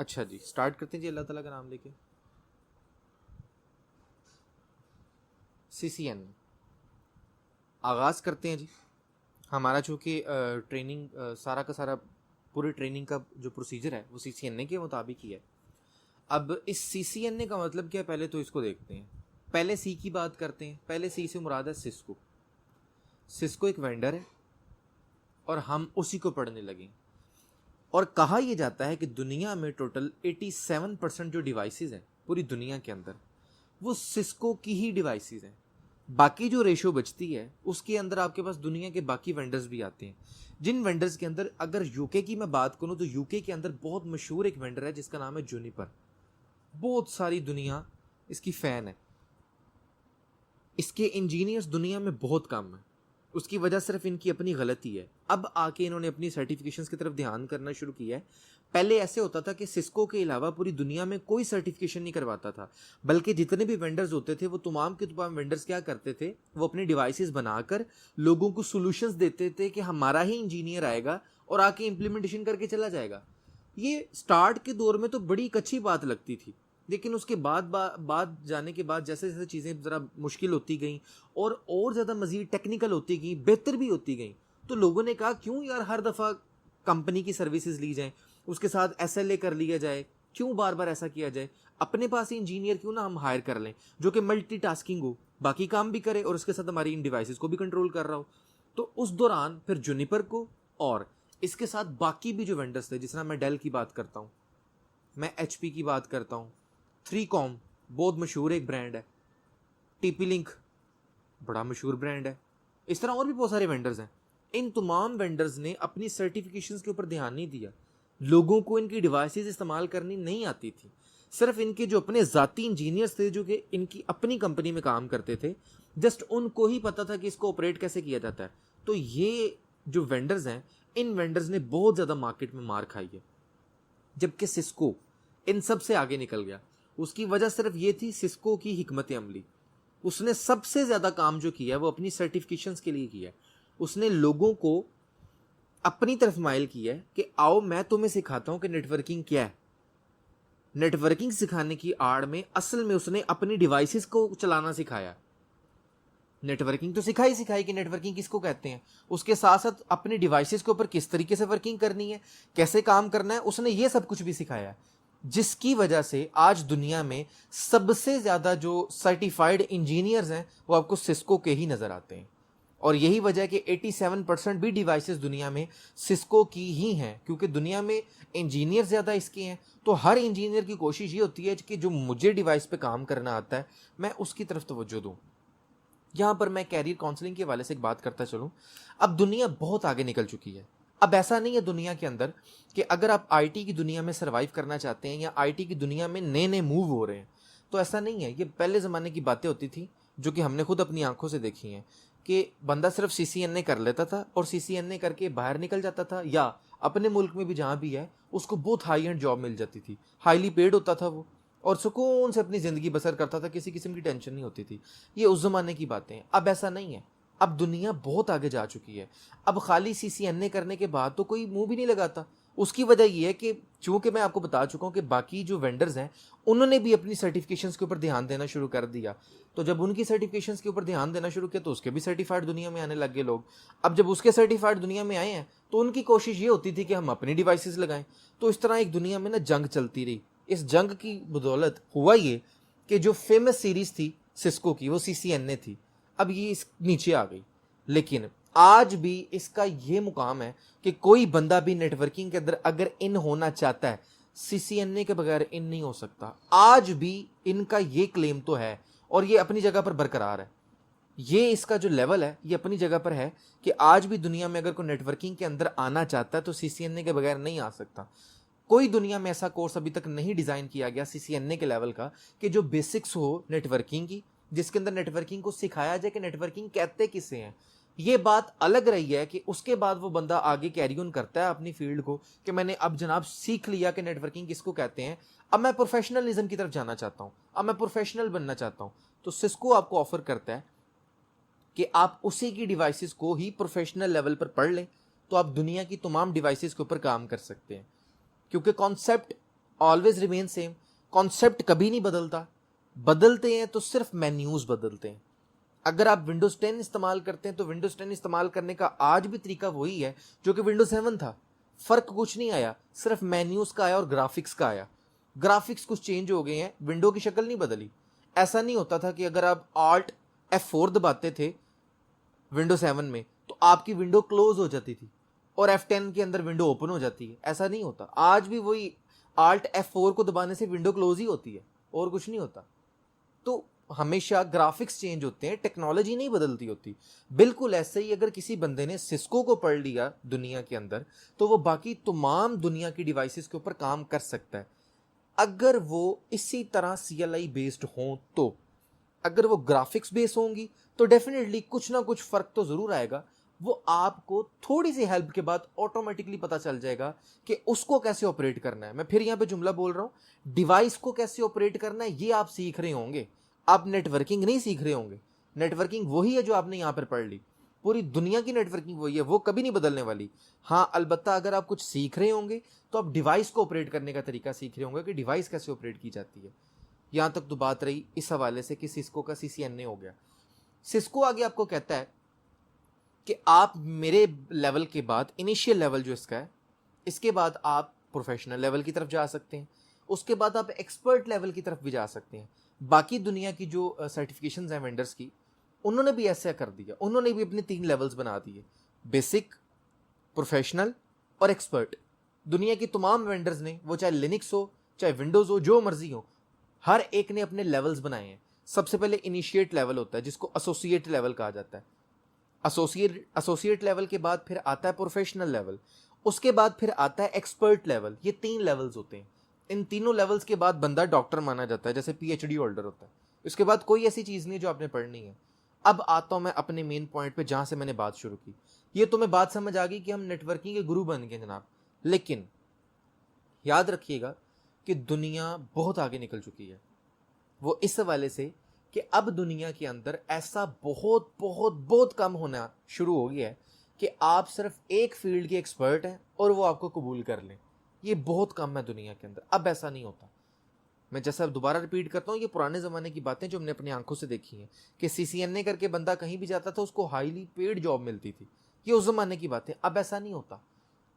अच्छा जी, स्टार्ट करते हैं जी अल्लाह ताला का नाम लेके। सीसीएन आगाज़ करते हैं जी। हमारा चूँकि ट्रेनिंग सारा का सारा पूरी ट्रेनिंग का जो प्रोसीजर है वो सीसीएनए के मुताबिक ही है। अब इस सीसीएनए का मतलब क्या है, पहले तो इसको देखते हैं। पहले सी की बात करते हैं। पहले सी से मुराद है सिस्को। सिस्को एक वेंडर है और हम उसी को पढ़ने लगे। और कहा यह जाता है कि दुनिया में टोटल 87% जो डिवाइसेस हैं पूरी दुनिया के अंदर वो सिस्को की ही डिवाइसेस हैं। बाकी जो रेशो बचती है उसके अंदर आपके पास दुनिया के बाकी वेंडर्स भी आते हैं। जिन वेंडर्स के अंदर अगर यूके की मैं बात करूं तो यूके के अंदर बहुत मशहूर एक वेंडर है जिसका नाम है जूनिपर। बहुत सारी दुनिया इसकी फ़ैन है। इसके इंजीनियर्स दुनिया में बहुत कम है। उसकी वजह सिर्फ इनकी अपनी गलती है। अब आके इन्होंने अपनी सर्टिफिकेशंस की तरफ ध्यान करना शुरू किया है। पहले ऐसे होता था कि सिस्को के अलावा पूरी दुनिया में कोई सर्टिफिकेशन नहीं करवाता था, बल्कि जितने भी वेंडर्स होते थे वो तमाम के तमाम वेंडर्स क्या करते थे, वो अपनी डिवाइसेस बनाकर लोगों को सोल्यूशंस देते थे कि हमारा ही इंजीनियर आएगा और आके इम्प्लीमेंटेशन करके चला जाएगा। ये स्टार्ट के दौर में तो बड़ी एक अच्छी बात लगती थी, लेकिन उसके बाद जाने के बाद जैसे जैसे चीज़ें ज़रा मुश्किल होती गई और ज़्यादा मज़ीद टेक्निकल होती गई, बेहतर भी होती गई, तो लोगों ने कहा क्यों यार हर दफ़ा कंपनी की सर्विसेज ली जाए, उसके साथ एसएलए कर लिया जाए, क्यों बार बार ऐसा किया जाए, अपने पास ही इंजीनियर क्यों ना हम हायर कर लें जो कि मल्टीटास्किंग हो, बाकी काम भी करे और उसके साथ हमारी इन डिवाइसेस को भी कंट्रोल कर रहा हो। तो उस दौरान फिर जूनिपर को और इसके साथ बाकी भी जो वेंडर्स थे, जिस तरह मैं डेल की बात करता हूँ, मैं एचपी की बात करता हूँ, 3कॉम बहुत मशहूर एक ब्रांड है, टीपी लिंक बड़ा मशहूर ब्रांड है, इस तरह और भी बहुत सारे वेंडर्स हैं। इन तमाम वेंडर्स ने अपनी सर्टिफिकेशंस के ऊपर ध्यान नहीं दिया। लोगों को इनकी डिवाइसेस इस्तेमाल करनी नहीं आती थी। सिर्फ इनके जो अपने ज़ाती इंजीनियर्स थे जो कि इनकी अपनी कंपनी में काम करते थे, जस्ट उनको ही पता था कि इसको ऑपरेट कैसे किया जाता है। तो ये जो वेंडर्स हैं, इन वेंडर्स ने बहुत ज़्यादा मार्केट में मार खाई है, जबकि सिस्को इन सब से आगे निकल गया। उसकी वजह सिर्फ ये थी सिस्को की हिकमत अमली। उसने सबसे ज़्यादा काम जो किया है वो अपनी सर्टिफिकेशंस के लिए किया है। उसने लोगों को अपनी तरफ माइल किया है कि आओ मैं तुम्हें सिखाता हूं कि नेटवर्किंग क्या है। नेटवर्किंग सिखाने की आड़ में असल में उसने अपनी डिवाइसेस को चलाना सिखाया। नेटवर्किंग तो सिखाई कि नेटवर्किंग किसको कहते हैं, उसके साथ साथ अपनी डिवाइसेस के ऊपर किस तरीके से वर्किंग करनी है, कैसे काम करना है, उसने ये सब कुछ भी सिखाया। जिसकी वजह से आज दुनिया में सबसे ज़्यादा जो सर्टिफाइड इंजीनियर्स हैं वो आपको सिस्को के ही नज़र आते हैं। और यही वजह है कि 87% भी डिवाइसेस दुनिया में सिस्को की ही हैं, क्योंकि दुनिया में इंजीनियर ज़्यादा इसके हैं। तो हर इंजीनियर की कोशिश ये होती है कि जो मुझे डिवाइस पे काम करना आता है मैं उसकी तरफ तवज्जो दूँ। यहाँ पर मैं कैरियर काउंसलिंग के हवाले से एक बात करता चलूँ। अब दुनिया बहुत आगे निकल चुकी है। अब ऐसा नहीं है दुनिया के अंदर कि अगर आप आईटी की दुनिया में सर्वाइव करना चाहते हैं या आईटी की दुनिया में नए नए मूव हो रहे हैं, तो ऐसा नहीं है। ये पहले ज़माने की बातें होती थी जो कि हमने खुद अपनी आंखों से देखी हैं कि बंदा सिर्फ सीसीएनए कर लेता था और सीसीएनए करके बाहर निकल जाता था, या अपने मुल्क में भी जहाँ भी है उसको बहुत हाई एंड जॉब मिल जाती थी, हाईली पेड होता था वो, और सुकून से अपनी ज़िंदगी बसर करता था, किसी किस्म की टेंशन नहीं होती थी। ये उस ज़माने की बातें हैं। अब ऐसा नहीं है। अब दुनिया बहुत आगे जा चुकी है। अब खाली सीसीएनए करने के बाद तो कोई मुंह भी नहीं लगाता। उसकी वजह यह है कि चूंकि मैं आपको बता चुका हूं कि बाकी जो वेंडर्स हैं उन्होंने भी अपनी सर्टिफिकेशंस के ऊपर ध्यान देना शुरू कर दिया। तो जब उनकी सर्टिफिकेशंस के ऊपर ध्यान देना शुरू किया तो उसके भी सर्टिफाइड दुनिया में आने लग गए लोग। अब जब उसके सर्टिफाइड दुनिया में आए हैं तो उनकी कोशिश ये होती थी कि हम अपनी डिवाइसेस लगाएं। तो इस तरह एक दुनिया में ना जंग चलती रही। इस जंग की बदौलत हुआ ये कि जो फेमस सीरीज थी सिस्को की वो सीसीएनए थी, अब ये इस नीचे आ गई। लेकिन आज भी इसका ये मुकाम है कि कोई बंदा भी नेटवर्किंग के अंदर अगर इन होना चाहता है, सीसीएनए के बगैर इन नहीं हो सकता। आज भी इनका ये क्लेम तो है और ये अपनी जगह पर बरकरार है। ये इसका जो लेवल है ये अपनी जगह पर है कि आज भी दुनिया में अगर कोई नेटवर्किंग के अंदर आना चाहता है तो सीसीएनए के बगैर नहीं आ सकता। कोई दुनिया में ऐसा कोर्स अभी तक नहीं डिज़ाइन किया गया सीसीएनए के लेवल का कि जो बेसिक्स हो नेटवर्किंग की, जिसके अंदर नेटवर्किंग को सिखाया जाए कि नेटवर्किंग कहते किसे हैं। ये बात अलग रही है कि उसके बाद वो बंदा आगे कैरी ऑन करता है अपनी फील्ड को कि मैंने अब जनाब सीख लिया कि नेटवर्किंग किसको कहते हैं, अब मैं प्रोफेशनलिज्म की तरफ जाना चाहता हूँ, अब मैं प्रोफेशनल बनना चाहता हूँ। तो सिस्को आपको ऑफर करता है कि आप उसी की डिवाइसेस को ही प्रोफेशनल लेवल पर पढ़ लें तो आप दुनिया की तमाम डिवाइसेस के ऊपर काम कर सकते हैं, क्योंकि concept always remain same, concept कभी नहीं बदलता, बदलते हैं तो सिर्फ मेन्यूज बदलते हैं। अगर आप विंडोज 10 इस्तेमाल करते हैं तो विंडोज 10 इस्तेमाल करने का आज भी तरीका वही है जो कि विंडोज 7 था, फर्क कुछ नहीं आया, सिर्फ मेन्यूज का आया और ग्राफिक्स का आया। ग्राफिक्स कुछ चेंज हो गए हैं, विंडो की शक्ल नहीं बदली। ऐसा नहीं होता था कि अगर आप Alt F4 दबाते थे विंडो 7 में तो आपकी विंडो क्लोज हो जाती थी और F10 के अंदर विंडो ओपन हो जाती है, ऐसा नहीं होता। आज भी वही Alt F4 को दबाने से विंडो क्लोज ही होती है और कुछ नहीं होता। तो हमेशा ग्राफिक्स चेंज होते हैं, टेक्नोलॉजी नहीं बदलती होती। बिल्कुल ऐसे ही अगर किसी बंदे ने सिस्को को पढ़ लिया दुनिया के अंदर तो वो बाकी तमाम दुनिया की डिवाइसेस के ऊपर काम कर सकता है, अगर वो इसी तरह CLI बेस्ड हों। तो अगर वो ग्राफिक्स बेस्ड होंगी तो डेफिनेटली कुछ ना कुछ फर्क तो जरूर आएगा। वो आपको थोड़ी सी हेल्प के बाद ऑटोमेटिकली पता चल जाएगा कि उसको कैसे ऑपरेट करना है। मैं फिर यहाँ पे जुमला बोल रहा हूँ, डिवाइस को कैसे ऑपरेट करना है ये आप सीख रहे होंगे, आप नेटवर्किंग नहीं सीख रहे होंगे। नेटवर्किंग वही है जो आपने यहाँ पर पढ़ ली, पूरी दुनिया की नेटवर्किंग वही है, वो कभी नहीं बदलने वाली। हाँ अलबत्ता अगर आप कुछ सीख रहे होंगे तो आप डिवाइस को ऑपरेट करने का तरीका सीख रहे होंगे कि डिवाइस कैसे ऑपरेट की जाती है। यहाँ तक तो बात रही इस हवाले से कि सिस्को का CCNA हो गया। सिस्को आगे आपको कहता है कि आप मेरे लेवल के बाद, इनिशियल लेवल जो इसका है, इसके बाद आप प्रोफेशनल लेवल की तरफ जा सकते हैं, उसके बाद आप एक्सपर्ट लेवल की तरफ भी जा सकते हैं। बाकी दुनिया की जो सर्टिफिकेशंस हैं वेंडर्स की, उन्होंने भी ऐसा कर दिया, उन्होंने भी अपने 3 लेवल्स बना दिए, बेसिक, प्रोफेशनल और एक्सपर्ट। दुनिया की तमाम वेंडर्स ने, वो चाहे लिनक्स हो चाहे विंडोज़ हो, जो मर्जी हो, हर एक ने अपने लेवल्स बनाए हैं। सबसे पहले इनिशिएट लेवल होता है जिसको एसोसिएट लेवल कहा जाता है। एसोसिएट लेवल के बाद फिर आता है प्रोफेशनल लेवल, उसके बाद फिर आता है एक्सपर्ट लेवल। ये 3 लेवल्स होते हैं। इन तीनों लेवल्स के बाद बंदा डॉक्टर माना जाता है, जैसे PhD होल्डर होता है। इसके बाद कोई ऐसी चीज़ नहीं जो आपने पढ़नी है। अब आता हूँ मैं अपने मेन पॉइंट पे जहाँ से मैंने बात शुरू की। ये तुम्हें बात समझ आ गई कि हम नेटवर्किंग के गुरु बन गए जनाब, लेकिन याद रखिएगा कि दुनिया बहुत आगे निकल चुकी है। वो इस हवाले से कि अब दुनिया के अंदर ऐसा बहुत बहुत बहुत कम होना शुरू हो गया है कि आप सिर्फ एक फील्ड के एक्सपर्ट हैं और वो आपको कबूल कर लें। ये बहुत कम है दुनिया के अंदर, अब ऐसा नहीं होता। मैं जैसा दोबारा रिपीट करता हूँ, ये पुराने ज़माने की बातें जो हमने अपनी आंखों से देखी हैं कि CCNA करके बंदा कहीं भी जाता था उसको हाईली पेड जॉब मिलती थी। ये उस ज़माने की बातें, अब ऐसा नहीं होता।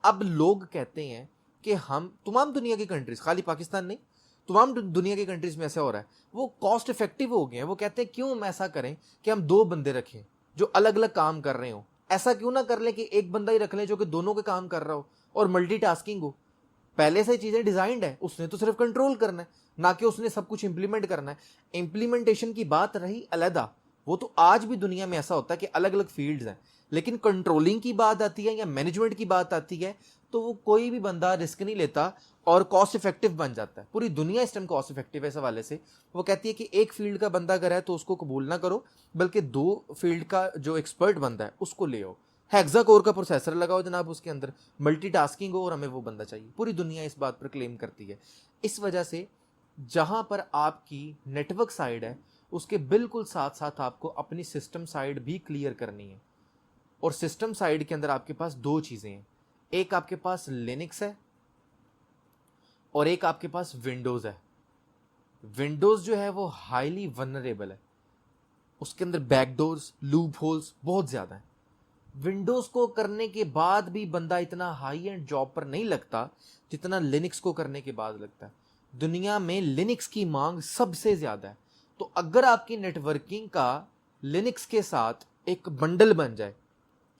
अब लोग कहते हैं कि हम तमाम दुनिया की कंट्रीज़, खाली पाकिस्तान नहीं, तमाम दुनिया की कंट्रीज़ में ऐसा हो रहा है, वो कॉस्ट इफेक्टिव हो गए हैं। वो कहते हैं क्यों हम ऐसा करें कि हम 2 बंदे रखें जो अलग अलग काम कर रहे हो। ऐसा क्यों ना कर लें कि एक बंदा ही रख लें जो कि दोनों के काम कर रहा हो और मल्टीटास्किंग हो। पहले से चीज़ें डिज़ाइंड है, उसने तो सिर्फ कंट्रोल करना है, ना कि उसने सब कुछ इंप्लीमेंट करना है। इंप्लीमेंटेशन की बात रही अलहदा, वो तो आज भी दुनिया में ऐसा होता है कि अलग अलग फील्ड्स हैं, लेकिन कंट्रोलिंग की बात आती है या मैनेजमेंट की बात आती है तो वो कोई भी बंदा रिस्क नहीं लेता और कॉस्ट इफेक्टिव बन जाता है। पूरी दुनिया इस टाइम कॉस्ट इफेक्टिव है इस हवाले से। वो कहती है कि एक फील्ड का बंदा अगर है तो उसको कबूल ना करो, बल्कि 2 फील्ड का जो एक्सपर्ट बंदा है उसको ले आओ। हेक्सा कोर का प्रोसेसर लगाओ जनाब, उसके अंदर मल्टीटास्किंग हो और हमें वो बंदा चाहिए। पूरी दुनिया इस बात पर क्लेम करती है। इस वजह से जहां पर आपकी नेटवर्क साइड है उसके बिल्कुल साथ साथ आपको अपनी सिस्टम साइड भी क्लियर करनी है। और सिस्टम साइड के अंदर आपके पास 2 चीज़ें हैं, एक आपके पास लिनक्स है और एक आपके पास विंडोज़ है। विंडोज़ जो है वो हाईली वनरेबल है, उसके अंदर बैकडोर्स, लूप होल्स बहुत ज़्यादा हैं। विंडोज़ को करने के बाद भी बंदा इतना हाई एंड जॉब पर नहीं लगता जितना लिनक्स को करने के बाद लगता है। दुनिया में लिनक्स की मांग सबसे ज़्यादा है। तो अगर आपकी नेटवर्किंग का लिनक्स के साथ एक बंडल बन जाए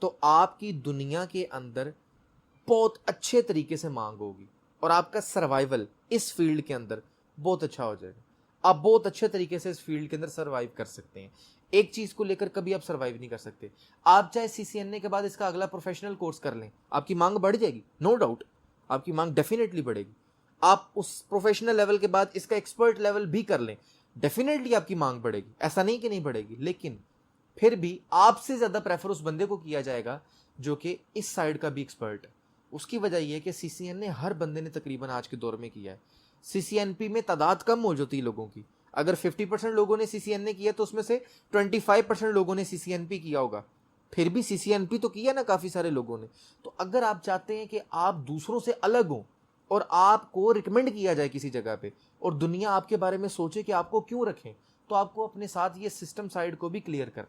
तो आपकी दुनिया के अंदर बहुत अच्छे तरीके से मांग होगी और आपका सर्वाइवल इस फील्ड के अंदर बहुत अच्छा हो जाएगा। आप बहुत अच्छे तरीके से इस फील्ड के अंदर सर्वाइव कर सकते हैं। एक चीज़ को लेकर कभी आप सर्वाइव नहीं कर सकते। आप चाहे CCNA के बाद इसका अगला प्रोफेशनल कोर्स कर लें, आपकी मांग बढ़ जाएगी, नो डाउट, आपकी मांग डेफिनेटली बढ़ेगी। आप उस प्रोफेशनल लेवल के बाद इसका एक्सपर्ट लेवल भी कर लें, डेफिनेटली आपकी मांग बढ़ेगी, ऐसा नहीं कि नहीं बढ़ेगी। लेकिन फिर भी आपसे ज़्यादा प्रेफर उस बंदे को किया जाएगा जो कि इस साइड का भी एक्सपर्ट है। उसकी वजह यह है कि CCNA हर बंदे ने तकरीबन आज के दौर में किया है। CCNP में तादाद कम हो जाती है लोगों की। अगर 50% लोगों ने CCNA किया तो उसमें से 25% लोगों ने CCNP किया होगा, फिर भी CCNP तो किया ना काफ़ी सारे लोगों ने। तो अगर आप चाहते हैं कि आप दूसरों से अलग हों, और आपको रिकमेंड किया जाए किसी जगह पे और दुनिया आपके बारे में सोचे कि आपको क्यों रखें, तो आपको अपने साथ ये सिस्टम साइड को भी क्लियर कर।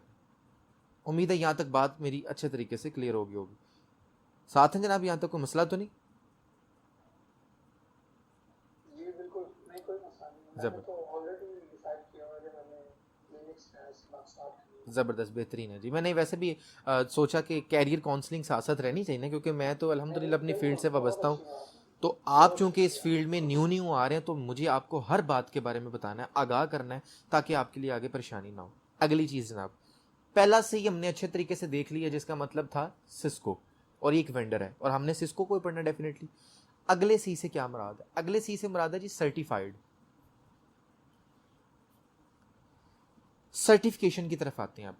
उम्मीद है यहाँ तक बात मेरी अच्छे तरीके से क्लियर होगी। साथ हैं जनाब, यहाँ तक कोई मसला तो नहीं? जी बिल्कुल नहीं, कोई मसला नहीं। मैंने तो ऑलरेडी डिसाइड किया हुआ है कि मैंने लिनक्स स्टार्ट की। ज़बरदस्त, बेहतरीन है जी। मैंने वैसे भी सोचा कि कैरियर काउंसलिंग साथ साथ रहनी चाहिए ना, क्योंकि मैं तो अल्हम्दुलिल्लाह अपनी फील्ड से वाबस्ता हूँ, तो आप चूंकि इस फील्ड में न्यू आ रहे हैं तो मुझे आपको हर बात के बारे में बताना है, आगाह करना है, ताकि आपके लिए आगे परेशानी ना हो। अगली चीज़ जनाब, पहला से ही हमने अच्छे तरीके से देख लिया, जिसका मतलब था सिस्को और एक वेंडर है और हमने सिस्को को ही पढ़ना डेफिनेटली। अगले सी से क्या मुराद है? अगले सी से मुराद है जी सर्टिफाइड। सर्टिफिकेशन की तरफ आते हैं। अब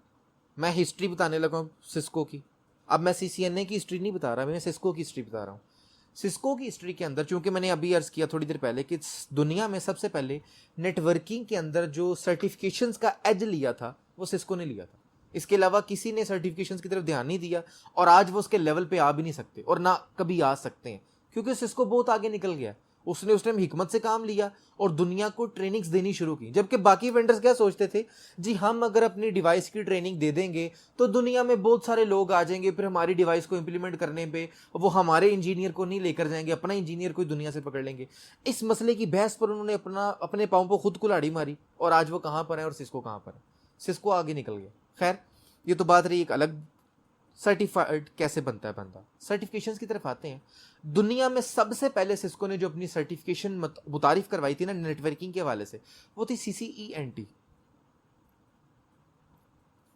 मैं हिस्ट्री बताने लगा हूँ सिस्को की। अब मैं CCNA की हिस्ट्री नहीं बता रहा, मैं सिस्को की हिस्ट्री बता रहा हूँ। सिस्को की हिस्ट्री के अंदर, चूंकि मैंने अभी अर्ज किया थोड़ी देर पहले कि दुनिया में सबसे पहले नेटवर्किंग के अंदर जो सर्टिफिकेशंस का एज लिया था वो सिस्को ने लिया था। इसके अलावा किसी ने सर्टिफिकेशंस की तरफ ध्यान नहीं दिया और आज वो उसके लेवल पे आ भी नहीं सकते और ना कभी आ सकते हैं, क्योंकि सिस्को बहुत आगे निकल गया। उसने उस टाइम हिकमत से काम लिया और दुनिया को ट्रेनिंग्स देनी शुरू की। जबकि बाकी वेंडर्स क्या सोचते थे, जी हम अगर अपनी डिवाइस की ट्रेनिंग दे देंगे तो दुनिया में बहुत सारे लोग आ जाएंगे, फिर हमारी डिवाइस को इंप्लीमेंट करने पे वो हमारे इंजीनियर को नहीं लेकर जाएंगे, अपना इंजीनियर कोई दुनिया से पकड़ लेंगे। इस मसले की बहस पर उन्होंने अपने पाँव पर खुद कुल्हाड़ी मारी और आज वो कहाँ पर है और सिस्को कहाँ पर है। सिस्को आगे निकल गया। खैर, ये तो बात रही एक अलग। सर्टिफाइड कैसे बनता है बंदा, सर्टिफिकेशंस की तरफ आते हैं। दुनिया में सबसे पहले सिस्को ने जो अपनी सर्टिफिकेशन मुतारिफ करवाई थी ना नेटवर्किंग के हवाले से, वो थी CCENT।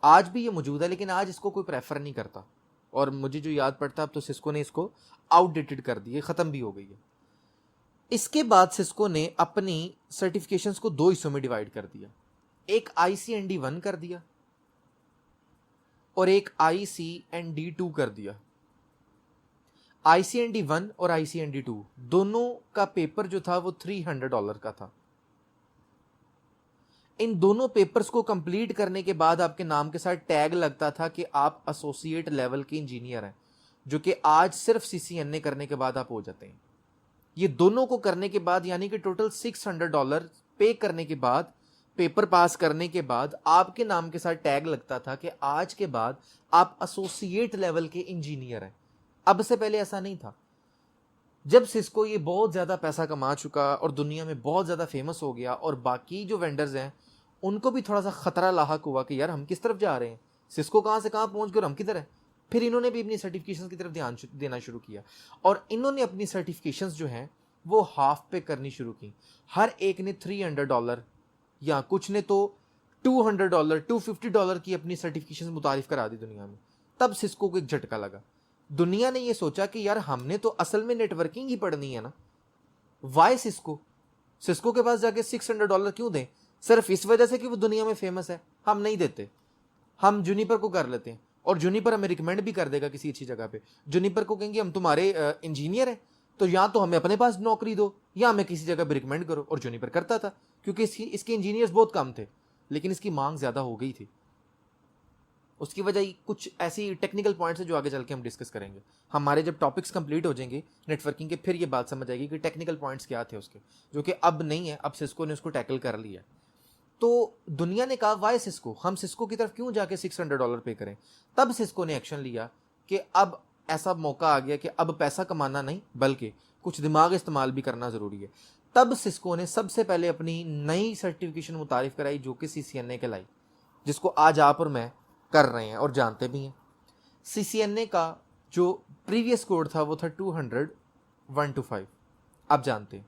आज भी ये मौजूद है, लेकिन आज इसको कोई प्रेफर नहीं करता और मुझे जो याद पड़ता है अब तो सिस्को ने इसको आउटडेटेड कर दी है, ख़त्म भी हो गई है। इसके बाद सिस्को ने अपनी सर्टिफिकेशंस को दो हिस्सों में डिवाइड कर दिया, एक ICND1 कर दिया और एक ICND2 कर दिया। ICND1 और ICND2 दोनों का पेपर जो था वो $300 का था। इन दोनों पेपर्स को कंप्लीट करने के बाद आपके नाम के साथ टैग लगता था कि आप एसोसिएट लेवल के इंजीनियर हैं, जो कि आज सिर्फ CCNA करने के बाद आप हो जाते हैं। ये दोनों को करने के बाद यानी कि टोटल $600 पे करने के बाद, पेपर पास करने के बाद आपके नाम के साथ टैग लगता था कि आज के बाद आप एसोसिएट लेवल के इंजीनियर हैं। अब से पहले ऐसा नहीं था। जब सिस्को ये बहुत ज़्यादा पैसा कमा चुका और दुनिया में बहुत ज़्यादा फेमस हो गया और बाकी जो वेंडर्स हैं उनको भी थोड़ा सा ख़तरा लाहक हुआ कि यार हम किस तरफ जा रहे हैं, सिस्को कहाँ से कहाँ पहुँच गए और हम किधर हैं। फिर इन्होंने भी अपनी सर्टिफिकेशंस की तरफ ध्यान देना शुरू किया और इन्होंने अपनी सर्टिफिकेशंस जो हैं वो हाफ पे करनी शुरू की। हर एक ने $300 या कुछ ने तो $200 $250 की अपनी सर्टिफिकेशन मुतारिफ करा दी दुनिया में। तब सिस्को को एक झटका लगा। दुनिया ने ये सोचा कि यार हमने तो असल में नेटवर्किंग ही पढ़नी है ना, वाई सिस्को के पास जाके $600 क्यों दें? सिर्फ इस वजह से कि वो दुनिया में फेमस है? हम नहीं देते, हम जूनिपर को कर लेते हैं और जूनिपर हमें रिकमेंड भी कर देगा किसी अच्छी जगह पे। जूनिपर को कहेंगे हम तुम्हारे इंजीनियर हैं तो या तो हमें अपने पास नौकरी दो या हमें किसी जगह पे रिकमेंड करो। और जूनिपर करता था क्योंकि इसके इंजीनियर्स बहुत कम थे, लेकिन इसकी मांग ज़्यादा हो गई थी। उसकी वजह कुछ ऐसी टेक्निकल पॉइंट्स है जो आगे चल के हम डिस्कस करेंगे। हमारे जब टॉपिक्स कंप्लीट हो जाएंगे नेटवर्किंग के, फिर ये बात समझ आएगी कि टेक्निकल पॉइंट्स क्या थे उसके, जो कि अब नहीं है, अब सिस्को ने उसको टैकल कर लिया। तो दुनिया ने कहा वाई सिस्को, हम सिस्को की तरफ क्यों जाके $600 पे करें। तब सिस्को ने एक्शन लिया कि अब ऐसा मौका आ गया कि अब पैसा कमाना नहीं बल्कि कुछ दिमाग इस्तेमाल भी करना ज़रूरी है। तब सिस्को ने सबसे पहले अपनी नई सर्टिफिकेशन मुतारिफ कराई जो कि CCNA कहलाई, जिसको आज आप और मैं कर रहे हैं और जानते भी हैं। CCNA का जो प्रीवियस कोड था वो था 200-125, आप जानते हैं।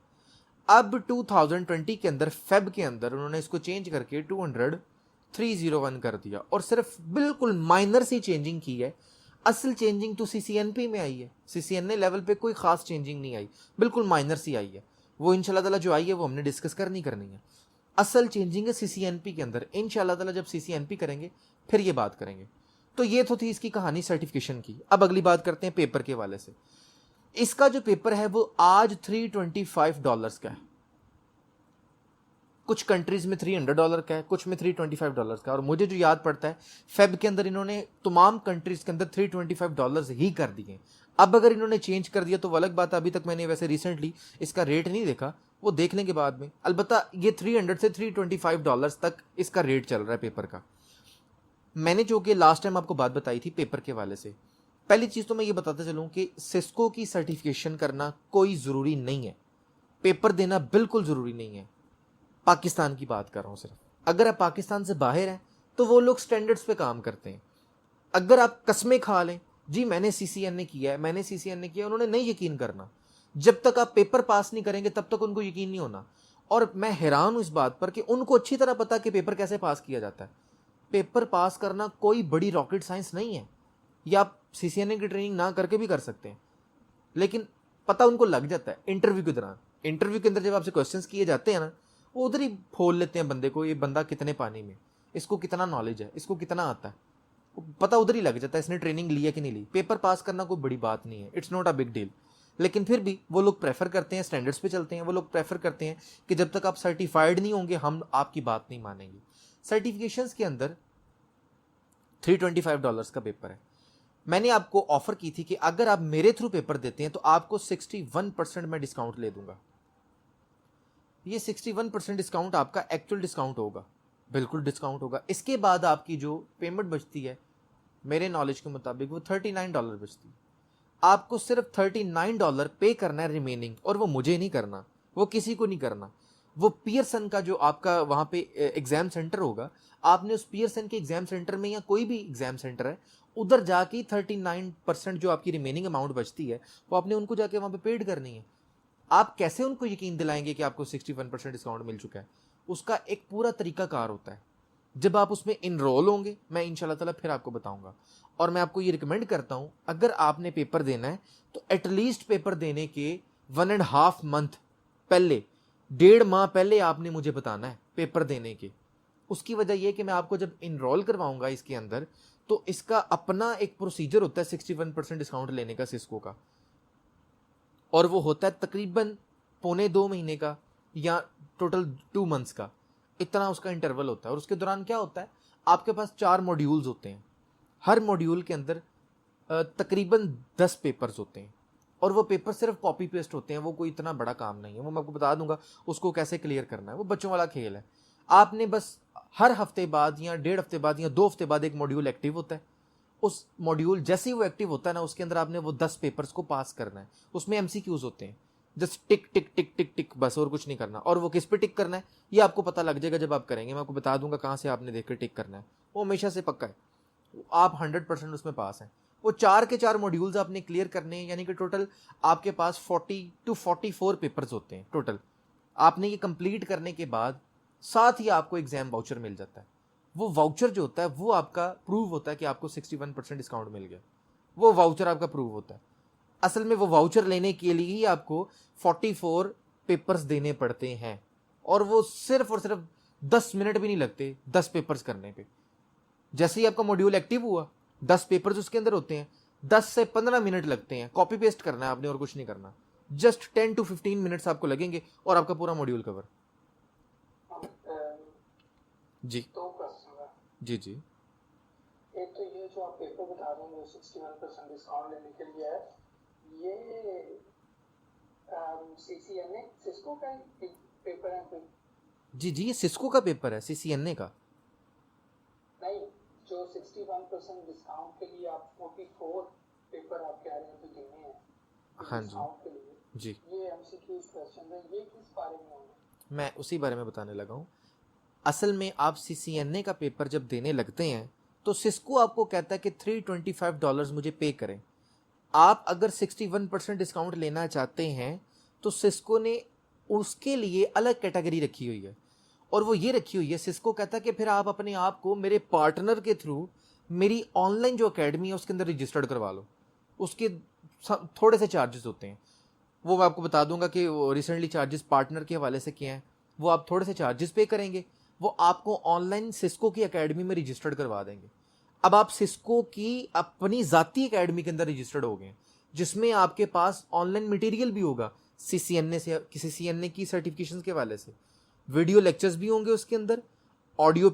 अब 2020 के अंदर फेब के अंदर उन्होंने इसको चेंज करके 200-301 कर दिया और सिर्फ बिल्कुल माइनर सी चेंजिंग की है। असल चेंजिंग तो CCNP में आई है, CCNA लेवल पे कोई ख़ास चेंजिंग नहीं आई, बिल्कुल माइनर सी आई है। वो इंशाल्लाह ताला जो आई है वो हमने डिस्कस करनी है। असल चेंजिंग है CCNP के अंदर। इंशाल्लाह ताला जब CCNP करेंगे फिर ये बात करेंगे। तो ये तो थी इसकी कहानी सर्टिफिकेशन की। अब अगली बात करते हैं पेपर के हवाले से। इसका जो पेपर है वो आज $325 का है। कुछ कंट्रीज में $300 का है, कुछ में $325 का। और मुझे जो याद पड़ता है फेब के अंदर इन्होंने तमाम कंट्रीज के अंदर $325 ही कर दिए। अब अगर इन्होंने चेंज कर दिया तो वो अलग बात है, अभी तक मैंने वैसे रिसेंटली इसका रेट नहीं देखा, वो देख लेंगे बाद में। अलबत्ता ये 300 से $325 तक इसका रेट चल रहा है पेपर का। मैंने जो कि लास्ट टाइम आपको बात बताई थी पेपर के वाले से, पहली चीज़ तो मैं ये बताता चलूँ कि सिस्को की सर्टिफिकेशन करना कोई ज़रूरी नहीं है, पेपर देना बिल्कुल ज़रूरी नहीं है। पाकिस्तान की बात कर रहा हूँ सिर्फ, अगर आप पाकिस्तान से बाहर हैं तो वो लोग स्टैंडर्ड्स पे काम करते हैं। अगर आप कस्में खा लें जी मैंने CCNA किया है, मैंने CCNA किया है, उन्होंने नहीं यकीन करना। जब तक आप पेपर पास नहीं करेंगे तब तक उनको यकीन नहीं होना। और मैं हैरान हूँ इस बात पर कि उनको अच्छी तरह पता कि पेपर कैसे पास किया जाता है। पेपर पास करना कोई बड़ी रॉकेट साइंस नहीं है, या आप CCNA की ट्रेनिंग ना करके भी कर सकते हैं, लेकिन पता उनको लग जाता है इंटरव्यू के दौरान। इंटरव्यू के अंदर जब आपसे क्वेश्चंस किए जाते हैं ना, वो उधर ही फोल लेते हैं बंदे को, ये बंदा कितने पानी में, इसको कितना नॉलेज है, इसको कितना आता है, पता उधर ही लग जाता है इसने ट्रेनिंग ली है कि नहीं ली। पेपर पास करना कोई बड़ी बात नहीं है, it's not a big deal. लेकिन फिर भी वो लोग प्रेफर करते हैं, स्टैंडर्ड्स पे चलते हैं। वो लोग प्रेफर करते हैं कि जब तक आप सर्टिफाइड नहीं होंगे हम आपकी बात नहीं मानेंगे। सर्टिफिकेशंस के अंदर $325 का पेपर है। मैंने आपको ऑफर की थी कि अगर आप मेरे थ्रू पेपर देते हैं तो आपको 61% में डिस्काउंट ले दूंगा। ये 61% डिस्काउंट आपका एक्चुअल डिस्काउंट होगा, बिल्कुल डिस्काउंट होगा। इसके बाद आपकी जो पेमेंट बचती है मेरे नॉलेज के मुताबिक वो $39 बचती है। आपको सिर्फ $39 पे करना है रिमेनिंग, और वो मुझे नहीं करना, वो किसी को नहीं करना। वो पियरसन का जो आपका वहाँ पे एग्जाम सेंटर होगा, आपने उस पियरसन के एग्जाम सेंटर में या कोई भी एग्जाम सेंटर है उधर जाके 39% जो आपकी रिमेनिंग अमाउंट बचती है वो आपने उनको जाके वहाँ पे पेड करनी है। आप कैसे उनको यकीन दिलाएंगे कि आपको 61% डिस्काउंट मिल चुका है? उसका एक पूरा तरीकाकार होता है। जब आप उसमें इनरोल होंगे, मैं इंशाल्लाह ताला फिर आपको बताऊंगा। और मैं आपको ये रिकमेंड करता हूं, अगर आपने पेपर देना है तो एटलीस्ट पेपर देने के 1.5 मंथ पहले, 1.5 माह पहले आपने मुझे बताना है पेपर देने के। उसकी वजह यह कि मैं आपको जब इनरोल करवाऊंगा इसके अंदर, तो इसका अपना एक प्रोसीजर होता है 61% डिस्काउंट लेने का सिस्को का, और वो होता है तकरीबन 1.25 महीने का या टोटल 2 मंथ्स का, इतना उसका इंटरवल होता है। और उसके दौरान क्या होता है, आपके पास 4 मॉड्यूल्स होते हैं, हर मॉड्यूल के अंदर तकरीबन 10 पेपर्स होते हैं, और वो पेपर सिर्फ कॉपी पेस्ट होते हैं। वो कोई इतना बड़ा काम नहीं है, वो मैं आपको बता दूंगा उसको कैसे क्लियर करना है, वो बच्चों वाला खेल है। आपने बस हर हफ्ते बाद या 1.5 हफ्ते बाद या 2 हफ्ते बाद एक मॉड्यूल एक्टिव होता है। उस मॉड्यूल जैसे ही वो एक्टिव होता है ना, उसके अंदर आपने वो 10 पेपर्स को पास करना है। उसमें MCQs होते हैं, जस्ट टिक टिक टिक टिक टिक, बस और कुछ नहीं करना। और वो किस पे टिक करना है ये आपको पता लग जाएगा जब आप करेंगे, मैं आपको बता दूंगा कहाँ से आपने देख कर टिक करना है। वो हमेशा से पक्का है, आप 100% उसमें पास हैं। वो 4 के 4 मॉड्यूल्स आपने क्लियर करने हैं, यानी कि टोटल आपके पास 40 to 44 पेपर्स होते हैं टोटल। आपने ये कंप्लीट करने के बाद साथ ही आपको एग्जाम वाउचर मिल जाता है। वो वाउचर जो होता है वो आपका प्रूव होता है कि आपको 61% डिस्काउंट मिल गया। वो वाउचर आपका प्रूव होता है। असल में वो वाउचर लेने के लिए ही आपको 44 पेपर्स देने पड़ते हैं, और वो सिर्फ और सिर्फ 10 मिनट भी नहीं लगते 10 पेपर्स करने पे। जैसे ही आपका मॉड्यूल एक्टिव हुआ, 10 पेपर्स उसके अंदर होते हैं, 10 से 15 मिनट लगते हैं, कॉपी पेस्ट करना है आपने और कुछ नहीं करना। जस्ट 10 to 15 मिनट्स आपको लगेंगे और आपका पूरा मॉड्यूल कवर। जी तो क्वेश्चन है जी जी एक तो ये जो आप पेपर बता रहे हैं 61% डिस्काउंट लेने के लिए है, ये CCNA सिस्को का पेपर है कोई? जी जी, ये सिस्को का पेपर है, CCNA का नहीं, जो 61% डिस्काउंट के लिए आप 44 पेपर आप कह रहे हैं तो देने हैं हाँ जी डिस्काउंट के लिए, जी, ये MCQ क्वेश्चन है, ये किस बारे में होंगे? मैं उसी बारे में बताने लगा हूँ। असल में आप CCNA का पेपर जब देने लगते हैं तो सिस्को आपको कहता है कि $325 मुझे पे करें। आप अगर 61% डिस्काउंट लेना चाहते हैं तो सिस्को ने उसके लिए अलग कैटेगरी रखी हुई है, और वो ये रखी हुई है, सिस्को कहता है कि फिर आप अपने आप को मेरे पार्टनर के थ्रू मेरी ऑनलाइन जो अकेडमी है उसके अंदर रजिस्टर्ड करवा लो। उसके थोड़े से चार्जेस होते हैं, वो मैं आपको बता दूंगा कि रिसेंटली चार्जेस पार्टनर के हवाले से किए हैं। वो आप थोड़े से चार्जेस पे करेंगे, वो आपको ऑनलाइन सिस्को की अकेडमी में रजिस्टर्ड करवा देंगे। अब आप सिस्को की अपनी ज़ाती अकेडमी के अंदर रजिस्टर्ड हो गए, जिसमें आपके पास ऑनलाइन मटेरियल भी होगा CCNA की सर्टिफिकेशन के हवाले से। वीडियो लेक्चर्स भी होंगे उसके अंदर, ऑडियो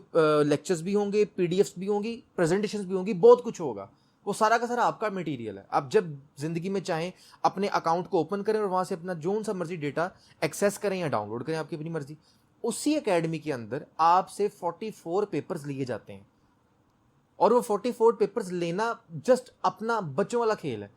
लेक्चर्स भी होंगे, PDFs भी होंगी, प्रेजेंटेशंस भी होंगी, बहुत कुछ होगा। वो सारा का सारा आपका मटेरियल है। आप जब जिंदगी में चाहें अपने अकाउंट को ओपन करें और वहां से अपना जो सा मर्जी डेटा एक्सेस करें या डाउनलोड करें, आपकी अपनी मर्जी। उसी एकेडमी के अंदर आपसे 44 पेपर्स लिए जाते हैं, और वो 44 पेपर्स लेना जस्ट अपना बच्चों वाला खेल है।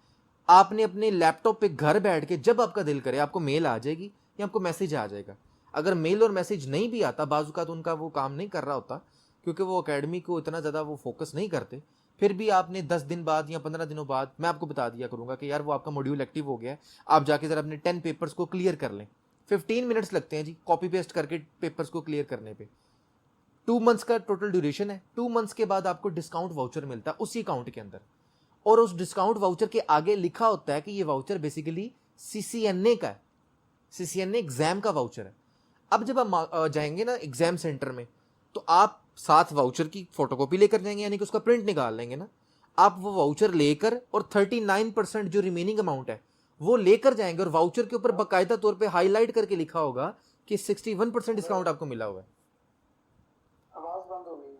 आपने अपने लैपटॉप पे घर बैठ के जब आपका दिल करे आपको मेल आ जाएगी या आपको मैसेज आ जाएगा। अगर मेल और मैसेज नहीं भी आता, बाजू का तो उनका वो काम नहीं कर रहा होता, क्योंकि वो एकेडमी को इतना ज़्यादा वो फोकस नहीं करते, फिर भी आपने 10 दिन बाद या 15 दिनों बाद मैं आपको बता दिया करूंगा कि यार वो आपका मॉड्यूल एक्टिव हो गया है, आप जाके ज़रा अपने 10 पेपर्स को क्लियर कर लें। 15 मिनट्स लगते हैं जी कॉपी पेस्ट करके पेपर्स को क्लियर करने पे। 2 मंथ्स का टोटल ड्यूरेशन है। 2 मंथ्स के बाद आपको डिस्काउंट वाउचर मिलता है उसी अकाउंट के अंदर, और उस डिस्काउंट वाउचर के आगे लिखा होता है कि ये वाउचर बेसिकली CCNA का है, CCNA एग्जाम का वाउचर है। अब जब आप जाएंगे ना एग्जाम सेंटर में, तो आप साथ वाउचर की फोटोकॉपी लेकर जाएंगे, यानी कि उसका प्रिंट निकाल लेंगे ना। आप वो वाउचर लेकर और 39% जो रिमेनिंग अमाउंट है वो लेकर जाएंगे, और वाउचर के ऊपर बाकायदा तौर पे हाईलाइट करके लिखा होगा कि 61% डिस्काउंट आपको मिला हुआ है। आवाज बंद हो गई।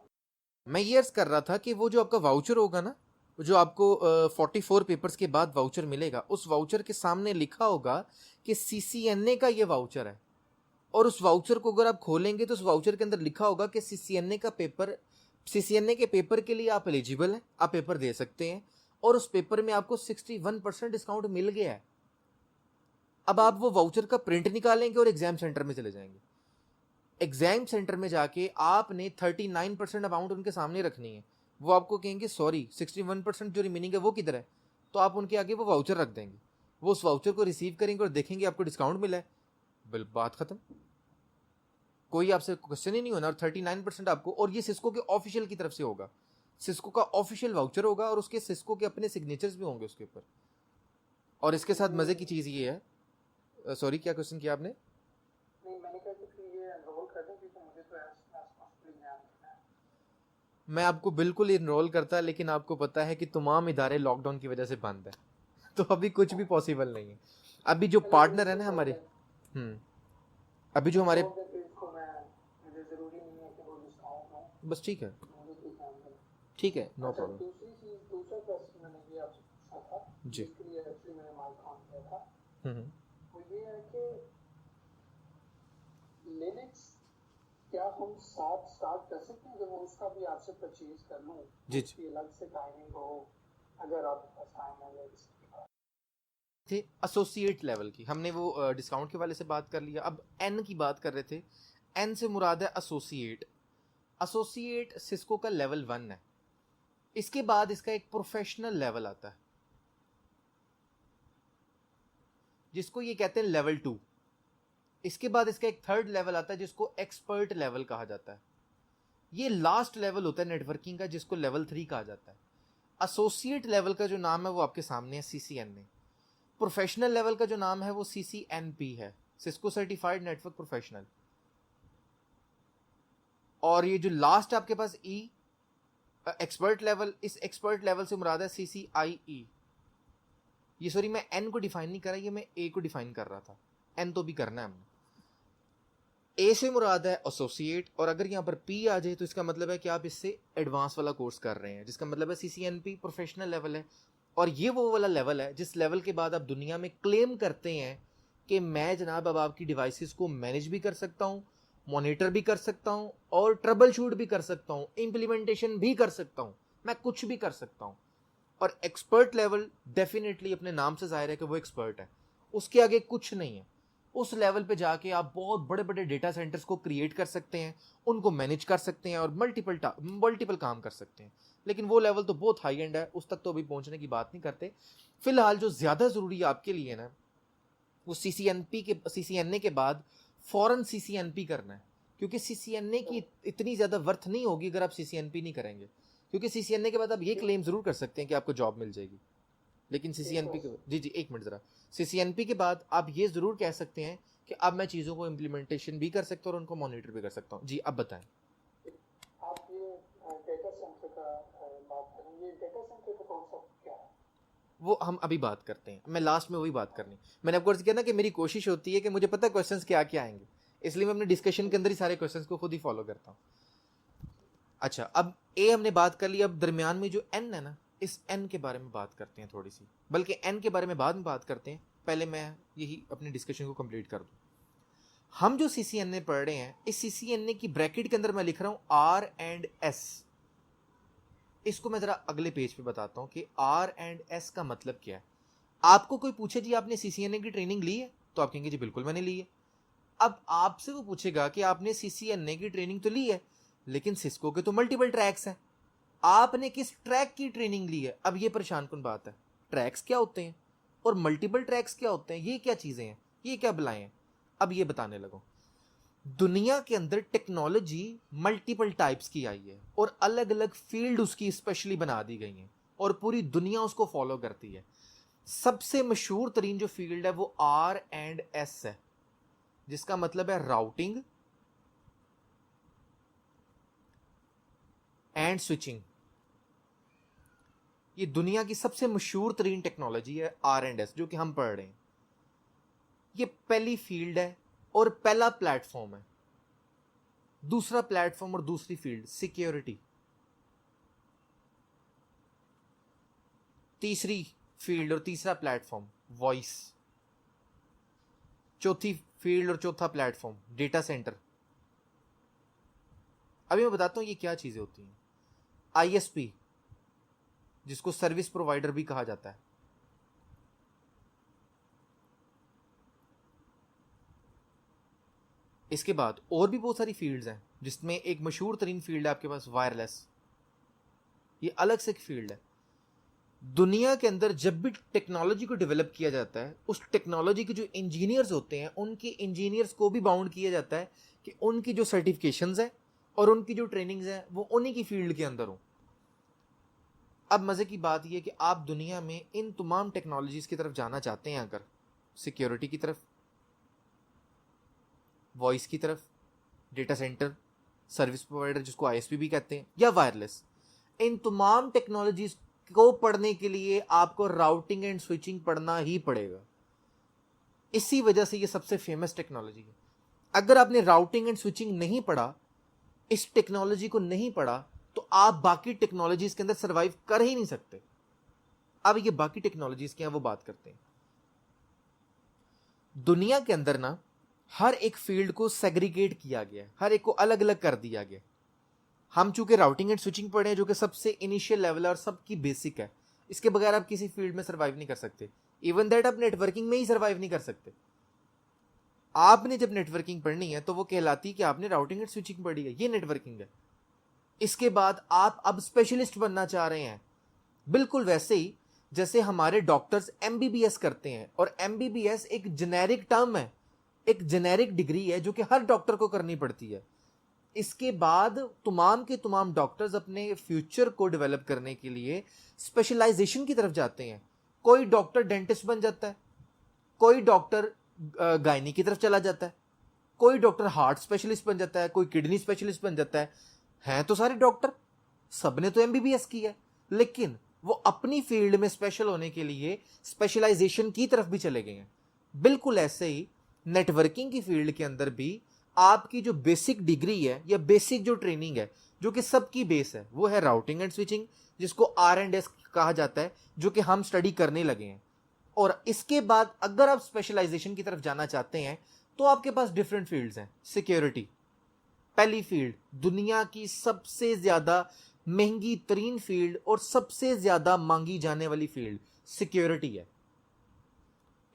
मैं ये अर्ज कर रहा था कि वो जो आपका वाउचर होगा ना, जो आपको 44 पेपर्स के बाद वाउचर मिलेगा, उस वाउचर के सामने लिखा होगा कि CCNA का ये वाउचर है, और उस वाउचर को अगर आप खोलेंगे तो उस वाउचर के अंदर लिखा होगा कि CCNA के पेपर के लिए आप एलिजिबल हैं, आप पेपर दे सकते हैं, और उस पेपर में आपको 61% डिस्काउंट मिल गया है। अब आप वो वाउचर का प्रिंट निकालेंगे और एग्जाम सेंटर में चले जाएंगे। एग्जाम सेंटर में जाके आपने 39% अमाउंट उनके सामने रखनी है। वो आपको कहेंगे सॉरी 61% जो रिमेनिंग है वो किधर है, तो आप उनके आगे वो वाउचर रख देंगे। वो उस वाउचर को रिसीव करेंगे और देखेंगे आपको डिस्काउंट मिला है, बिल बात खत्म, कोई आपसे क्वेश्चन ही नहीं होना। और 39% आपको, और ये सिस्को के ऑफिशियल की तरफ से होगा, सिस्को का ऑफिशियल वाउचर होगा, और उसके सिस्को के अपने सिग्नेचर्स भी होंगे उसके ऊपर। और इसके साथ मजे की चीज ये है, सॉरी क्या क्वेश्चन किया आपने? नहीं, मैंने कहा कि फिर ये एनरोल कर दें, क्योंकि मुझे तो एज में है। मैं आपको बिल्कुल इनरोल करता, लेकिन आपको पता है कि तमाम इदारे लॉकडाउन की वजह से बंद है, तो अभी कुछ भी पॉसिबल नहीं है। अभी जो पार्टनर है ना हमारे, अभी जो हमारे, बस ठीक है ठीक है, नो प्रॉब्लम। दूसरी चीज, दूसरा क्वेश्चन मैंने ये आपसे पूछा था जी, जिसके लिए एक्चुअली मैंने माइक ऑन किया था, वो ये है कि लिनक्स क्या हम साथ स्टार्ट कर सकते हैं, जब मैं उसका भी आपसे परचेज कर लूँ, जी उसकी अलग से टाइमिंग हो, अगर आपके पास टाइम है या किसी के पास थे एसोसिएट लेवल की, हमने वो डिस्काउंट के वाले से बात कर लिया। अब एन की बात कर रहे थे, एन से मुराद है एसोसिएट। एसोसिएट सिस्को का लेवल 1 है। इसके बाद इसका एक प्रोफेशनल लेवल आता है जिसको ये कहते हैं लेवल 2। इसके बाद इसका एक थर्ड लेवल आता है जिसको एक्सपर्ट लेवल कहा जाता है। ये लास्ट लेवल होता है नेटवर्किंग का, जिसको लेवल 3 कहा जाता है। एसोसिएट लेवल का जो नाम है वो आपके सामने है, CCNA। प्रोफेशनल लेवल का जो नाम है वो CCNP है, सिस्को सर्टिफाइड नेटवर्क प्रोफेशनल। और ये जो लास्ट आपके पास एक्सपर्ट लेवल, इस एक्सपर्ट लेवल से मुराद है CCIE। ये सॉरी मैं एन को डिफाइन नहीं कर रहा, ये मैं ए को डिफाइन कर रहा था, एन तो भी करना है हमने। ए से मुराद है एसोसिएट, और अगर यहाँ पर पी आ जाए तो इसका मतलब है कि आप इससे एडवांस वाला कोर्स कर रहे हैं, जिसका मतलब है CCNP प्रोफेशनल लेवल है। और ये वो वाला लेवल है जिस लेवल के बाद आप दुनिया में क्लेम करते हैं कि मैं जनाब अब आपकी डिवाइसेस को मैनेज भी कर सकता हूँ, मॉनिटर भी कर सकता हूँ, और ट्रबल शूट भी कर सकता हूँ, इम्प्लीमेंटेशन भी कर सकता हूँ, मैं कुछ भी कर सकता हूँ। और एक्सपर्ट लेवल डेफिनेटली अपने नाम से जाहिर है कि वो एक्सपर्ट है, उसके आगे कुछ नहीं है। उस लेवल पे जाके आप बहुत बड़े बड़े डेटा सेंटर्स को क्रिएट कर सकते हैं, उनको मैनेज कर सकते हैं, और मल्टीपल काम कर सकते हैं। लेकिन वो लेवल तो बहुत हाई एंड है, उस तक तो अभी पहुंचने की बात नहीं करते। फिलहाल जो ज़्यादा ज़रूरी है आपके लिए ना, वो CCNA के बाद फौरन CCNP करना है, क्योंकि CCNA की इतनी ज़्यादा वर्थ नहीं होगी अगर आप CCNP नहीं करेंगे। क्योंकि CCNA के बाद आप ये क्लेम ज़रूर कर सकते हैं कि आपको जॉब मिल जाएगी, लेकिन CCNP के जी एक मिनट ज़रा, CCNP के बाद आप ये ज़रूर कह सकते हैं कि अब मैं चीज़ों को इम्प्लीमेंटेशन भी कर सकता हूँ और उनको मॉनिटर भी कर सकता हूँ। जी अब बताएं। आप ये डेटा सेंटर का बात करें, ये डेटा सेंटर का कॉन्सेप्ट क्या है? वो हम अभी बात करते हैं, मैं लास्ट में वही बात करनी। मैंने आपको अर्ज किया ना कि मेरी कोशिश होती है कि मुझे पता है क्वेश्चंस क्या क्या आएंगे, इसलिए मैं अपने डिस्कशन के अंदर ही सारे क्वेश्चंस को खुद ही फॉलो करता हूँ। अच्छा, अब ए हमने बात कर ली, अब दरमियान में जो एन है ना, इस एन के बारे में बात करते हैं थोड़ी सी, बल्कि एन के बारे में बाद में बात करते हैं, पहले मैं यही अपनी डिस्कशन को कंप्लीट कर दूं। हम जो CCNA पढ़ रहे हैं, इस CCNA की ब्रैकेट के अंदर मैं लिख रहा हूं R and S। इसको मैं जरा अगले पेज पे बताता हूं कि R and S का मतलब क्या है। आपको कोई पूछे जी आपने CCNA की ट्रेनिंग ली है, तो आप कहेंगे जी बिल्कुल मैंने ली है। अब आपसे वो पूछेगा कि आपने CCNA की ट्रेनिंग तो ली है, लेकिन सिस्को के तो मल्टीपल ट्रैक्स हैं, आपने किस ट्रैक की ट्रेनिंग ली है? अब ये परेशान कौन बात है, ट्रैक्स क्या होते हैं और मल्टीपल ट्रैक्स क्या होते हैं, ये क्या चीजें हैं, ये क्या बलाएं हैं? अब ये बताने लगो। दुनिया के अंदर टेक्नोलॉजी मल्टीपल टाइप्स की आई है और अलग अलग फील्ड उसकी स्पेशली बना दी गई हैं और पूरी दुनिया उसको फॉलो करती है। सबसे मशहूर तरीन जो फील्ड है वो R&S है, जिसका मतलब है राउटिंग एंड स्विचिंग। ये दुनिया की सबसे मशहूर तरीन टेक्नोलॉजी है R&S, जो कि हम पढ़ रहे हैं। ये पहली फील्ड है और पहला प्लेटफॉर्म है। दूसरा प्लेटफॉर्म और दूसरी फील्ड सिक्योरिटी। तीसरी फील्ड और तीसरा प्लेटफॉर्म वॉइस। चौथी फील्ड और चौथा प्लेटफॉर्म डेटा सेंटर। अभी मैं बताता हूं ये क्या चीजें होती हैं। ISP, जिसको सर्विस प्रोवाइडर भी कहा जाता है। इसके बाद और भी बहुत सारी फील्ड्स हैं, जिसमें एक मशहूर तरीन फील्ड है आपके पास वायरलेस। ये अलग से एक फील्ड है। दुनिया के अंदर जब भी टेक्नोलॉजी को डेवलप किया जाता है, उस टेक्नोलॉजी के जो इंजीनियर्स होते हैं, उनके इंजीनियर्स को भी बाउंड किया जाता है कि उनकी जो सर्टिफिकेशंस हैं और उनकी जो ट्रेनिंग्स हैं वो उन्हीं की फील्ड के अंदर हो। अब मजे की बात यह है कि आप दुनिया में इन तमाम टेक्नोलॉजीज की तरफ जाना चाहते हैं, अगर सिक्योरिटी की तरफ, वॉइस की तरफ, डेटा सेंटर, सर्विस प्रोवाइडर जिसको ISP भी कहते हैं, या वायरलेस, इन तमाम टेक्नोलॉजीज को पढ़ने के लिए आपको राउटिंग एंड स्विचिंग पढ़ना ही पड़ेगा। इसी वजह से ये सबसे फेमस टेक्नोलॉजी है। अगर आपने राउटिंग एंड स्विचिंग नहीं पढ़ा, इस टेक्नोलॉजी को नहीं पढ़ा, तो आप बाकी टेक्नोलॉजीज के अंदर सरवाइव कर ही नहीं सकते। अब ये बाकी टेक्नोलॉजीज क्या है वो बात करते हैं। दुनिया के अंदर ना हर एक फील्ड को सेग्रीगेट किया गया है, हर एक को अलग अलग कर दिया गया। हम चूंकि राउटिंग एंड स्विचिंग पढ़े हैं, जो कि सबसे इनिशियल लेवल और सबकी बेसिक है, इसके बगैर आप किसी फील्ड में सर्वाइव नहीं कर सकते। इवन दैट आप नेटवर्किंग में ही सर्वाइव नहीं कर सकते। आपने जब नेटवर्किंग पढ़नी है तो वो कहलाती है कि आपने राउटिंग एंड स्विचिंग पढ़ी है, ये नेटवर्किंग है। इसके बाद आप अब स्पेशलिस्ट बनना चाह रहे हैं, बिल्कुल वैसे ही जैसे हमारे डॉक्टर्स MBBS करते हैं, और MBBS एक जेनेरिक टर्म है, एक जेनेरिक डिग्री है जो कि हर डॉक्टर को करनी पड़ती है। इसके बाद तमाम के तमाम डॉक्टर्स अपने फ्यूचर को डेवलप करने के लिए स्पेशलाइजेशन की तरफ जाते हैं। कोई डॉक्टर डेंटिस्ट बन जाता है, कोई डॉक्टर गायनी की तरफ चला जाता है, कोई डॉक्टर हार्ट स्पेशलिस्ट बन जाता है, कोई किडनी स्पेशलिस्ट बन जाता है। हैं तो सारे डॉक्टर, सबने तो MBBS की है, लेकिन वो अपनी फील्ड में स्पेशल होने के लिए स्पेशलाइजेशन की तरफ भी चले गए हैं। बिल्कुल ऐसे ही नेटवर्किंग की फील्ड के अंदर भी आपकी जो बेसिक डिग्री है या बेसिक जो ट्रेनिंग है, जो कि सबकी बेस है, वो है राउटिंग एंड स्विचिंग, जिसको R&S कहा जाता है, जो कि हम स्टडी करने लगे हैं। और इसके बाद अगर आप स्पेशलाइजेशन की तरफ जाना चाहते हैं तो आपके पास डिफरेंट फील्ड्स हैं। सिक्योरिटी पहली फील्ड, दुनिया की सबसे ज्यादा महंगी तरीन फील्ड और सबसे ज्यादा मांगी जाने वाली फील्ड सिक्योरिटी है।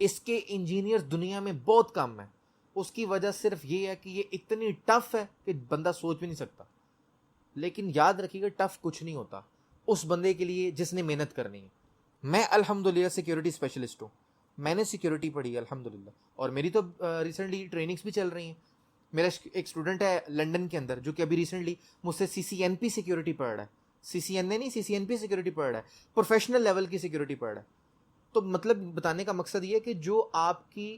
इसके इंजीनियर्स दुनिया में बहुत कम है। उसकी वजह सिर्फ ये है कि ये इतनी टफ है कि बंदा सोच भी नहीं सकता। लेकिन याद रखिएगा, टफ कुछ नहीं होता उस बंदे के लिए जिसने मेहनत करनी है। मैं अल्हम्दुलिल्लाह सिक्योरिटी स्पेशलिस्ट हूँ, मैंने सिक्योरिटी पढ़ी है अल्हम्दुलिल्लाह, और मेरी तो रिसेंटली ट्रेनिंग्स भी चल रही हैं। मेरा एक स्टूडेंट है लंदन के अंदर जो कि अभी रिसेंटली मुझसे CCNP सिक्योरिटी पढ़ रहा है। CCNA नहीं, CCNP सिक्योरिटी पढ़ रहा है, प्रोफेशनल लेवल की सिक्योरिटी पढ़ रहा है। तो मतलब बताने का मकसद ये है कि जो आपकी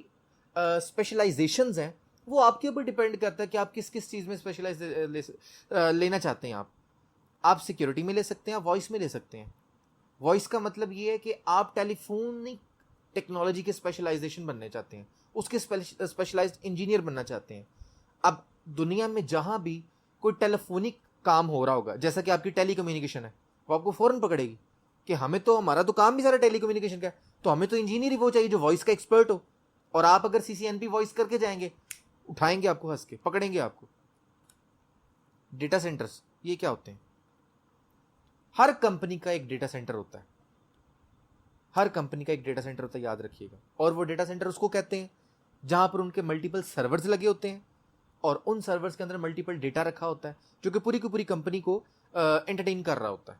स्पेशलाइजेशंस हैं वो आपके ऊपर डिपेंड करता है कि आप किस किस चीज़ में स्पेशलाइज लेना चाहते हैं। आप सिक्योरिटी में ले सकते हैं, आप वॉइस में ले सकते हैं। वॉइस का मतलब ये है कि आप टेलीफोनिक टेक्नोलॉजी के स्पेशलाइजेशन बनने चाहते हैं, उसके स्पेशलाइज्ड इंजीनियर बनना चाहते हैं। अब दुनिया में जहां भी कोई टेलीफोनिक काम हो रहा होगा, जैसा कि आपकी टेली कम्युनिकेशन है, वो आपको फौरन पकड़ेगी। कि हमें तो, हमारा तो काम भी सारा टेलीकम्युनिकेशन का है, तो हमें तो इंजीनियर ही वो चाहिए जो वॉइस का एक्सपर्ट हो। और आप अगर CCNP वॉइस करके जाएंगे, उठाएंगे आपको हंस के, पकड़ेंगे आपको। डेटा सेंटर्स ये क्या होते हैं? हर कंपनी का एक डेटा सेंटर होता है, हर कंपनी का एक डेटा सेंटर होता है, याद रखिएगा। और वो डेटा सेंटर उसको कहते हैं जहां पर उनके मल्टीपल सर्वर्स लगे होते हैं और उन सर्वर्स के अंदर मल्टीपल डेटा रखा होता है जो कि पूरी की पूरी कंपनी को एंटरटेन कर रहा होता है।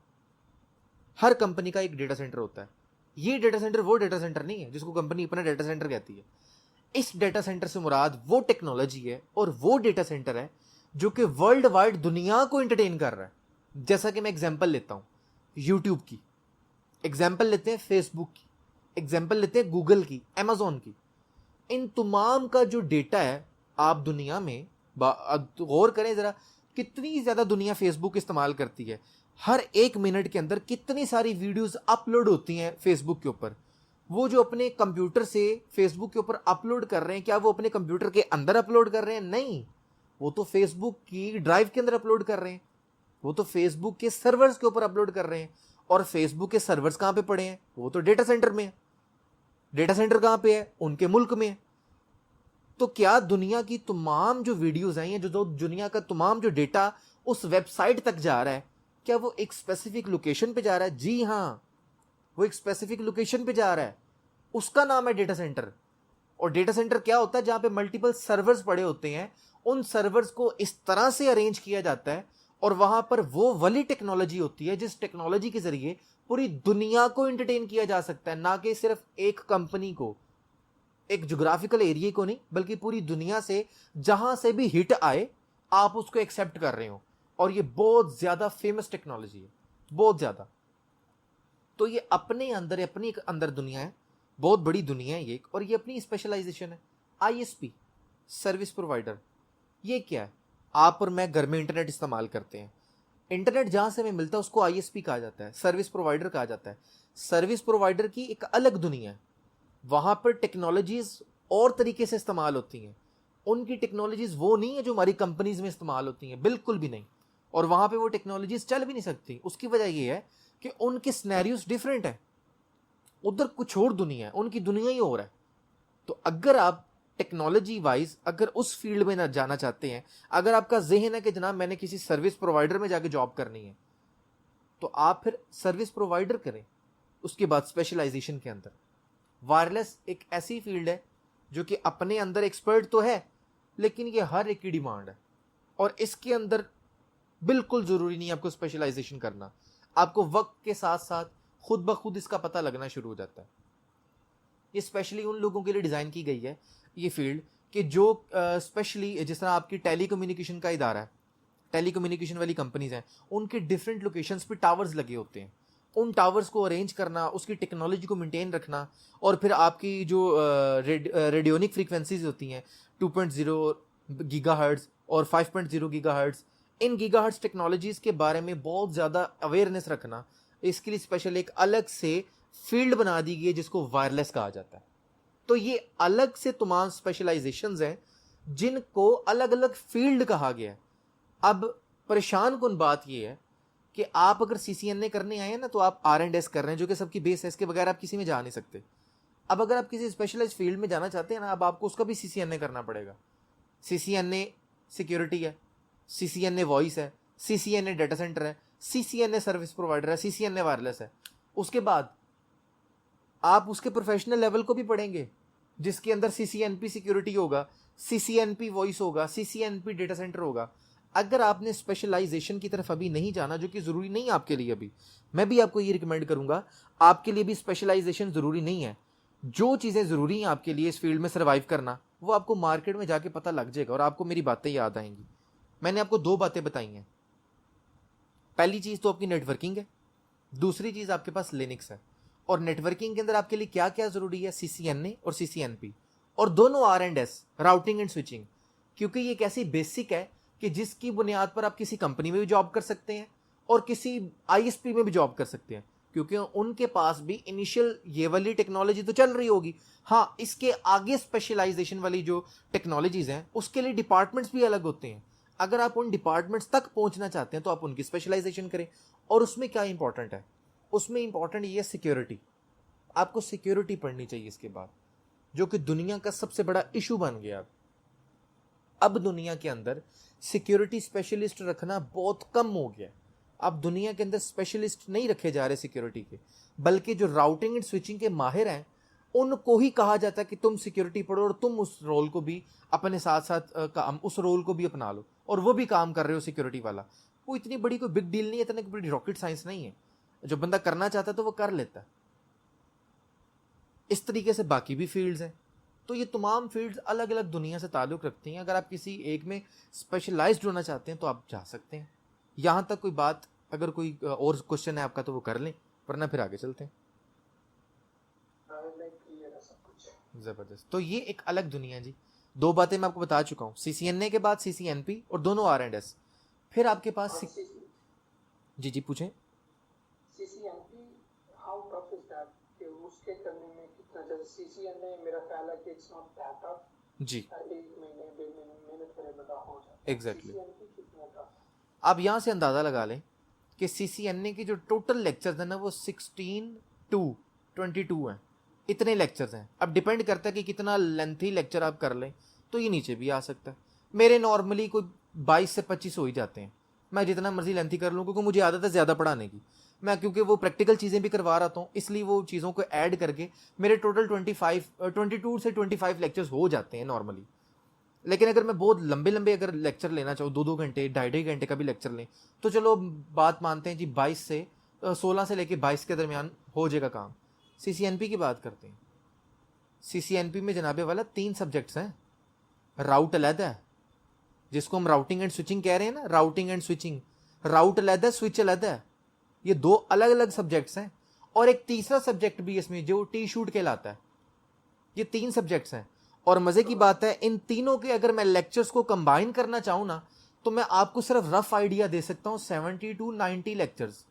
हर कंपनी का एक डेटा सेंटर होता है। ये डेटा सेंटर वो डेटा सेंटर नहीं है जिसको कंपनी अपना डेटा सेंटर कहती है। इस डेटा सेंटर से मुराद वो टेक्नोलॉजी है और वो डेटा सेंटर है जो कि वर्ल्ड वाइड दुनिया को एंटरटेन कर रहा है। जैसा कि मैं एग्जांपल लेता हूं यूट्यूब की, एग्जाम्पल लेते हैं फेसबुक की, एग्जाम्पल लेते हैं गूगल की, अमेजोन की। इन तमाम का जो डेटा है आप दुनिया में गौर करें जरा, कितनी ज्यादा दुनिया फेसबुक इस्तेमाल करती है। हर 1 मिनट के अंदर कितनी सारी वीडियोस अपलोड होती हैं फेसबुक के ऊपर। वो जो अपने कंप्यूटर से फेसबुक के ऊपर अपलोड कर रहे हैं, क्या वो अपने कंप्यूटर के अंदर अपलोड कर रहे हैं? नहीं, वो तो फेसबुक की ड्राइव के अंदर अपलोड कर रहे हैं, वो तो फेसबुक के सर्वर्स के ऊपर अपलोड कर रहे हैं। और फेसबुक के सर्वर्स कहां पे पड़े हैं? वो तो डेटा सेंटर में है। डेटा सेंटर कहां पे है? उनके मुल्क में है। तो क्या दुनिया की तमाम जो वीडियोस हैं, जो दुनिया का तमाम जो डेटा उस वेबसाइट तक जा रहा है, क्या वो एक स्पेसिफिक लोकेशन पे जा रहा है? जी हां, वो एक स्पेसिफिक लोकेशन पे जा रहा है, उसका नाम है डेटा सेंटर। और डेटा सेंटर क्या होता है? जहां पे मल्टीपल सर्वर्स पड़े होते हैं, उन सर्वर्स को इस तरह से अरेंज किया जाता है और वहां पर वो वाली टेक्नोलॉजी होती है जिस टेक्नोलॉजी के जरिए पूरी दुनिया को एंटरटेन किया जा सकता है, ना कि सिर्फ एक कंपनी को, एक ज्योग्राफिकल एरिया को नहीं, बल्कि पूरी दुनिया से जहां से भी हिट आए आप उसको एक्सेप्ट कर रहे हो। और ये बहुत ज्यादा फेमस टेक्नोलॉजी है, बहुत ज्यादा। तो ये अपने अंदर दुनिया है, बहुत बड़ी दुनिया है ये, और ये अपनी स्पेशलाइजेशन है। ISP, सर्विस प्रोवाइडर, ये क्या है? आप और मैं घर में इंटरनेट इस्तेमाल करते हैं, इंटरनेट जहां से हमें मिलता है उसको ISP कहा जाता है, सर्विस प्रोवाइडर कहा जाता है। सर्विस प्रोवाइडर की एक अलग दुनिया है, वहां पर टेक्नोलॉजीज और तरीके से इस्तेमाल होती हैं। उनकी टेक्नोलॉजीज वो नहीं है जो हमारी कंपनीज में इस्तेमाल होती हैं, बिल्कुल भी नहीं। और वहां पे वो टेक्नोलॉजीज चल भी नहीं सकती। उसकी वजह ये है कि उनके सिनेरियोस डिफरेंट है, उधर कुछ और दुनिया है, उनकी दुनिया ही और है। तो अगर आप टेक्नोलॉजी वाइज अगर उस फील्ड में ना जाना चाहते हैं, अगर आपका ज़हन है कि जनाब मैंने किसी सर्विस प्रोवाइडर में जाके जॉब करनी है, तो आप फिर सर्विस प्रोवाइडर करें। उसके बाद स्पेशलाइजेशन के अंदर वायरलेस एक ऐसी फील्ड है जो कि अपने अंदर एक्सपर्ट तो है, लेकिन ये हर एक की डिमांड है। और इसके अंदर बिल्कुल ज़रूरी नहीं है आपको स्पेशलाइजेशन करना, आपको वक्त के साथ साथ खुद ब खुद इसका पता लगना शुरू हो जाता है। ये स्पेशली उन लोगों के लिए डिज़ाइन की गई है ये फील्ड कि जो स्पेशली जिस तरह आपकी टेलीकम्युनिकेशन का इदारा है, टेलीकम्युनिकेशन वाली कंपनीज हैं, उनके डिफरेंट लोकेशंस पे टावर्स लगे होते हैं। उन टावर्स को अरेंज करना, उसकी टेक्नोलॉजी को मेंटेन रखना, और फिर आपकी जो रेडियोनिक फ्रीक्वेंसीज होती हैं 2.0 गीगाहर्ट्ज़ और 5.0 गीगाहर्ट्ज़, इन गीगाहर्ट्ज़ टेक्नोलॉजीज़ के बारे में बहुत ज़्यादा अवेयरनेस रखना, इसके लिए स्पेशल एक अलग से फील्ड बना दी गई है जिसको वायरलेस कहा जाता है। तो ये अलग से तमाम स्पेशलाइजेशंस हैं जिनको अलग अलग फील्ड कहा गया है। अब परेशान कुन बात ये है कि आप अगर CCNA करने आए हैं ना, तो आप R&S कर रहे हैं जो कि सबकी बेस है, इसके बगैर आप किसी में जा नहीं सकते। अब अगर आप किसी स्पेशलाइज फील्ड में जाना चाहते हैं ना, अब आपको उसका भी CCNA करना पड़ेगा। CCNA सिक्योरिटी है, CCNA वॉइस है, CCNA डेटा सेंटर है, CCNA सर्विस प्रोवाइडर है, CCNA वायरलेस है। उसके बाद आप उसके प्रोफेशनल लेवल को भी पढ़ेंगे जिसके अंदर CCNP सिक्योरिटी होगा, CCNP वॉइस होगा, CCNP डेटा सेंटर होगा। अगर आपने स्पेशलाइजेशन की तरफ अभी नहीं जाना, जो कि ज़रूरी नहीं है आपके लिए, अभी मैं भी आपको ये रिकमेंड करूंगा, आपके लिए भी स्पेशलाइजेशन ज़रूरी नहीं है। जो चीज़ें ज़रूरी हैं आपके लिए इस फील्ड में सर्वाइव करना, वो आपको मार्केट में जाके पता लग जाएगा और आपको मेरी बातें याद आएंगी। मैंने आपको 2 बातें बताई हैं। पहली चीज़ तो आपकी नेटवर्किंग है, दूसरी चीज़ आपके पास लिनक्स है। और नेटवर्किंग के अंदर आपके लिए क्या क्या ज़रूरी है? CCNA और CCNP, और दोनों R&S, राउटिंग एंड स्विचिंग, क्योंकि ये एक ऐसी बेसिक है कि जिसकी बुनियाद पर आप किसी कंपनी में भी जॉब कर सकते हैं और किसी ISP में भी जॉब कर सकते हैं, क्योंकि उनके पास भी इनिशियल ये वाली टेक्नोलॉजी तो चल रही होगी। हाँ, इसके आगे स्पेशलाइजेशन वाली जो टेक्नोलॉजीज़ हैं उसके लिए डिपार्टमेंट्स भी अलग होते हैं। अगर आप उन डिपार्टमेंट्स तक पहुंचना चाहते हैं तो आप उनकी स्पेशलाइजेशन करें। और उसमें क्या इंपॉर्टेंट है, उसमें इंपॉर्टेंट ये है सिक्योरिटी। आपको सिक्योरिटी पढ़नी चाहिए इसके बाद, जो कि दुनिया का सबसे बड़ा इशू बन गया। अब दुनिया के अंदर सिक्योरिटी स्पेशलिस्ट रखना बहुत कम हो गया। अब दुनिया के अंदर स्पेशलिस्ट नहीं रखे जा रहे सिक्योरिटी के, बल्कि जो राउटिंग एंड स्विचिंग के माहिर हैं उनको ही कहा जाता है कि तुम सिक्योरिटी पढ़ो और तुम उस रोल को भी अपने साथ साथ काम, उस रोल को भी अपना लो, और वो भी काम कर रहे हो सिक्योरिटी वाला। वो इतनी बड़ी कोई बिग डील नहीं है, इतनी बड़ी रॉकेट साइंस नहीं है। जो बंदा करना चाहता है तो वो कर लेता है। इस तरीके से बाकी भी फील्ड्स हैं। तो ये तमाम फील्ड्स अलग अलग दुनिया से ताल्लुक़ रखती हैं। अगर आप किसी एक में स्पेशलाइज्ड होना चाहते हैं तो आप जा सकते हैं। यहाँ तक कोई बात, अगर कोई और क्वेश्चन है आपका तो वो कर लें, वरना फिर आगे चलते हैं। ज़बरदस्त। तो ये एक अलग दुनिया है जी। 2 बातें मैं आपको बता चुका हूँ, CCNA के बाद CCNP और दोनों R&S। फिर आपके पास जी जी पूछें। CCNP how tough is that, कि उसके करने में कितना, जैसे CCNA मेरा ख्याल है कि इट्स नॉट दैट टफ जी, 1 महीने 1.5 महीने मेहनत करे बंदा हो जाता है। एग्जैक्टली। CCNP कितना टफ? आप यहाँ से अंदाज़ा लगा लें कि CCNA की जो टोटल लेक्चर्स हैं ना वो 16 to 22 हैं। इतने लेक्चर्स हैं। अब डिपेंड करता है कि कितना लेंथी लेक्चर आप कर लें, तो ये नीचे भी आ सकता है। मेरे नॉर्मली कोई 22 से 25 हो ही जाते हैं। मैं जितना मर्जी लेंथी कर लूँ, क्योंकि मुझे आदत है ज़्यादा पढ़ाने की। मैं क्योंकि वो प्रैक्टिकल चीज़ें भी करवा रहा हूँ, इसलिए वो चीज़ों को ऐड करके मेरे टोटल 22 से 25 लेक्चर्स हो जाते हैं नॉर्मली। लेकिन अगर मैं बहुत लंबे लंबे अगर लेक्चर लेना चाहूँ, 2-2 घंटे 2.5 घंटे का भी लेक्चर लें, तो चलो बात मानते हैं जी 16 से लेके 22 के दरमियान हो जाएगा काम। CCNP की बात करते हैं। CCNP में जनाबे वाला 3 सब्जेक्ट्स हैं। राउट अलग है, जिसको हम राउटिंग एंड स्विचिंग कह रहे हैं ना, राउटिंग एंड स्विचिंग, राउट अलग है, स्विच अलग है। ये 2 अलग अलग सब्जेक्ट्स हैं। और एक तीसरा सब्जेक्ट भी इसमें जो टी शूट कहलाता है। ये 3 सब्जेक्ट्स हैं। और मजे की बात है, इन तीनों के अगर मैं लेक्चर्स को कंबाइन करना चाहूँ ना, तो मैं आपको सिर्फ रफ आइडिया दे सकता हूँ 70 to 90 लेक्चर्स।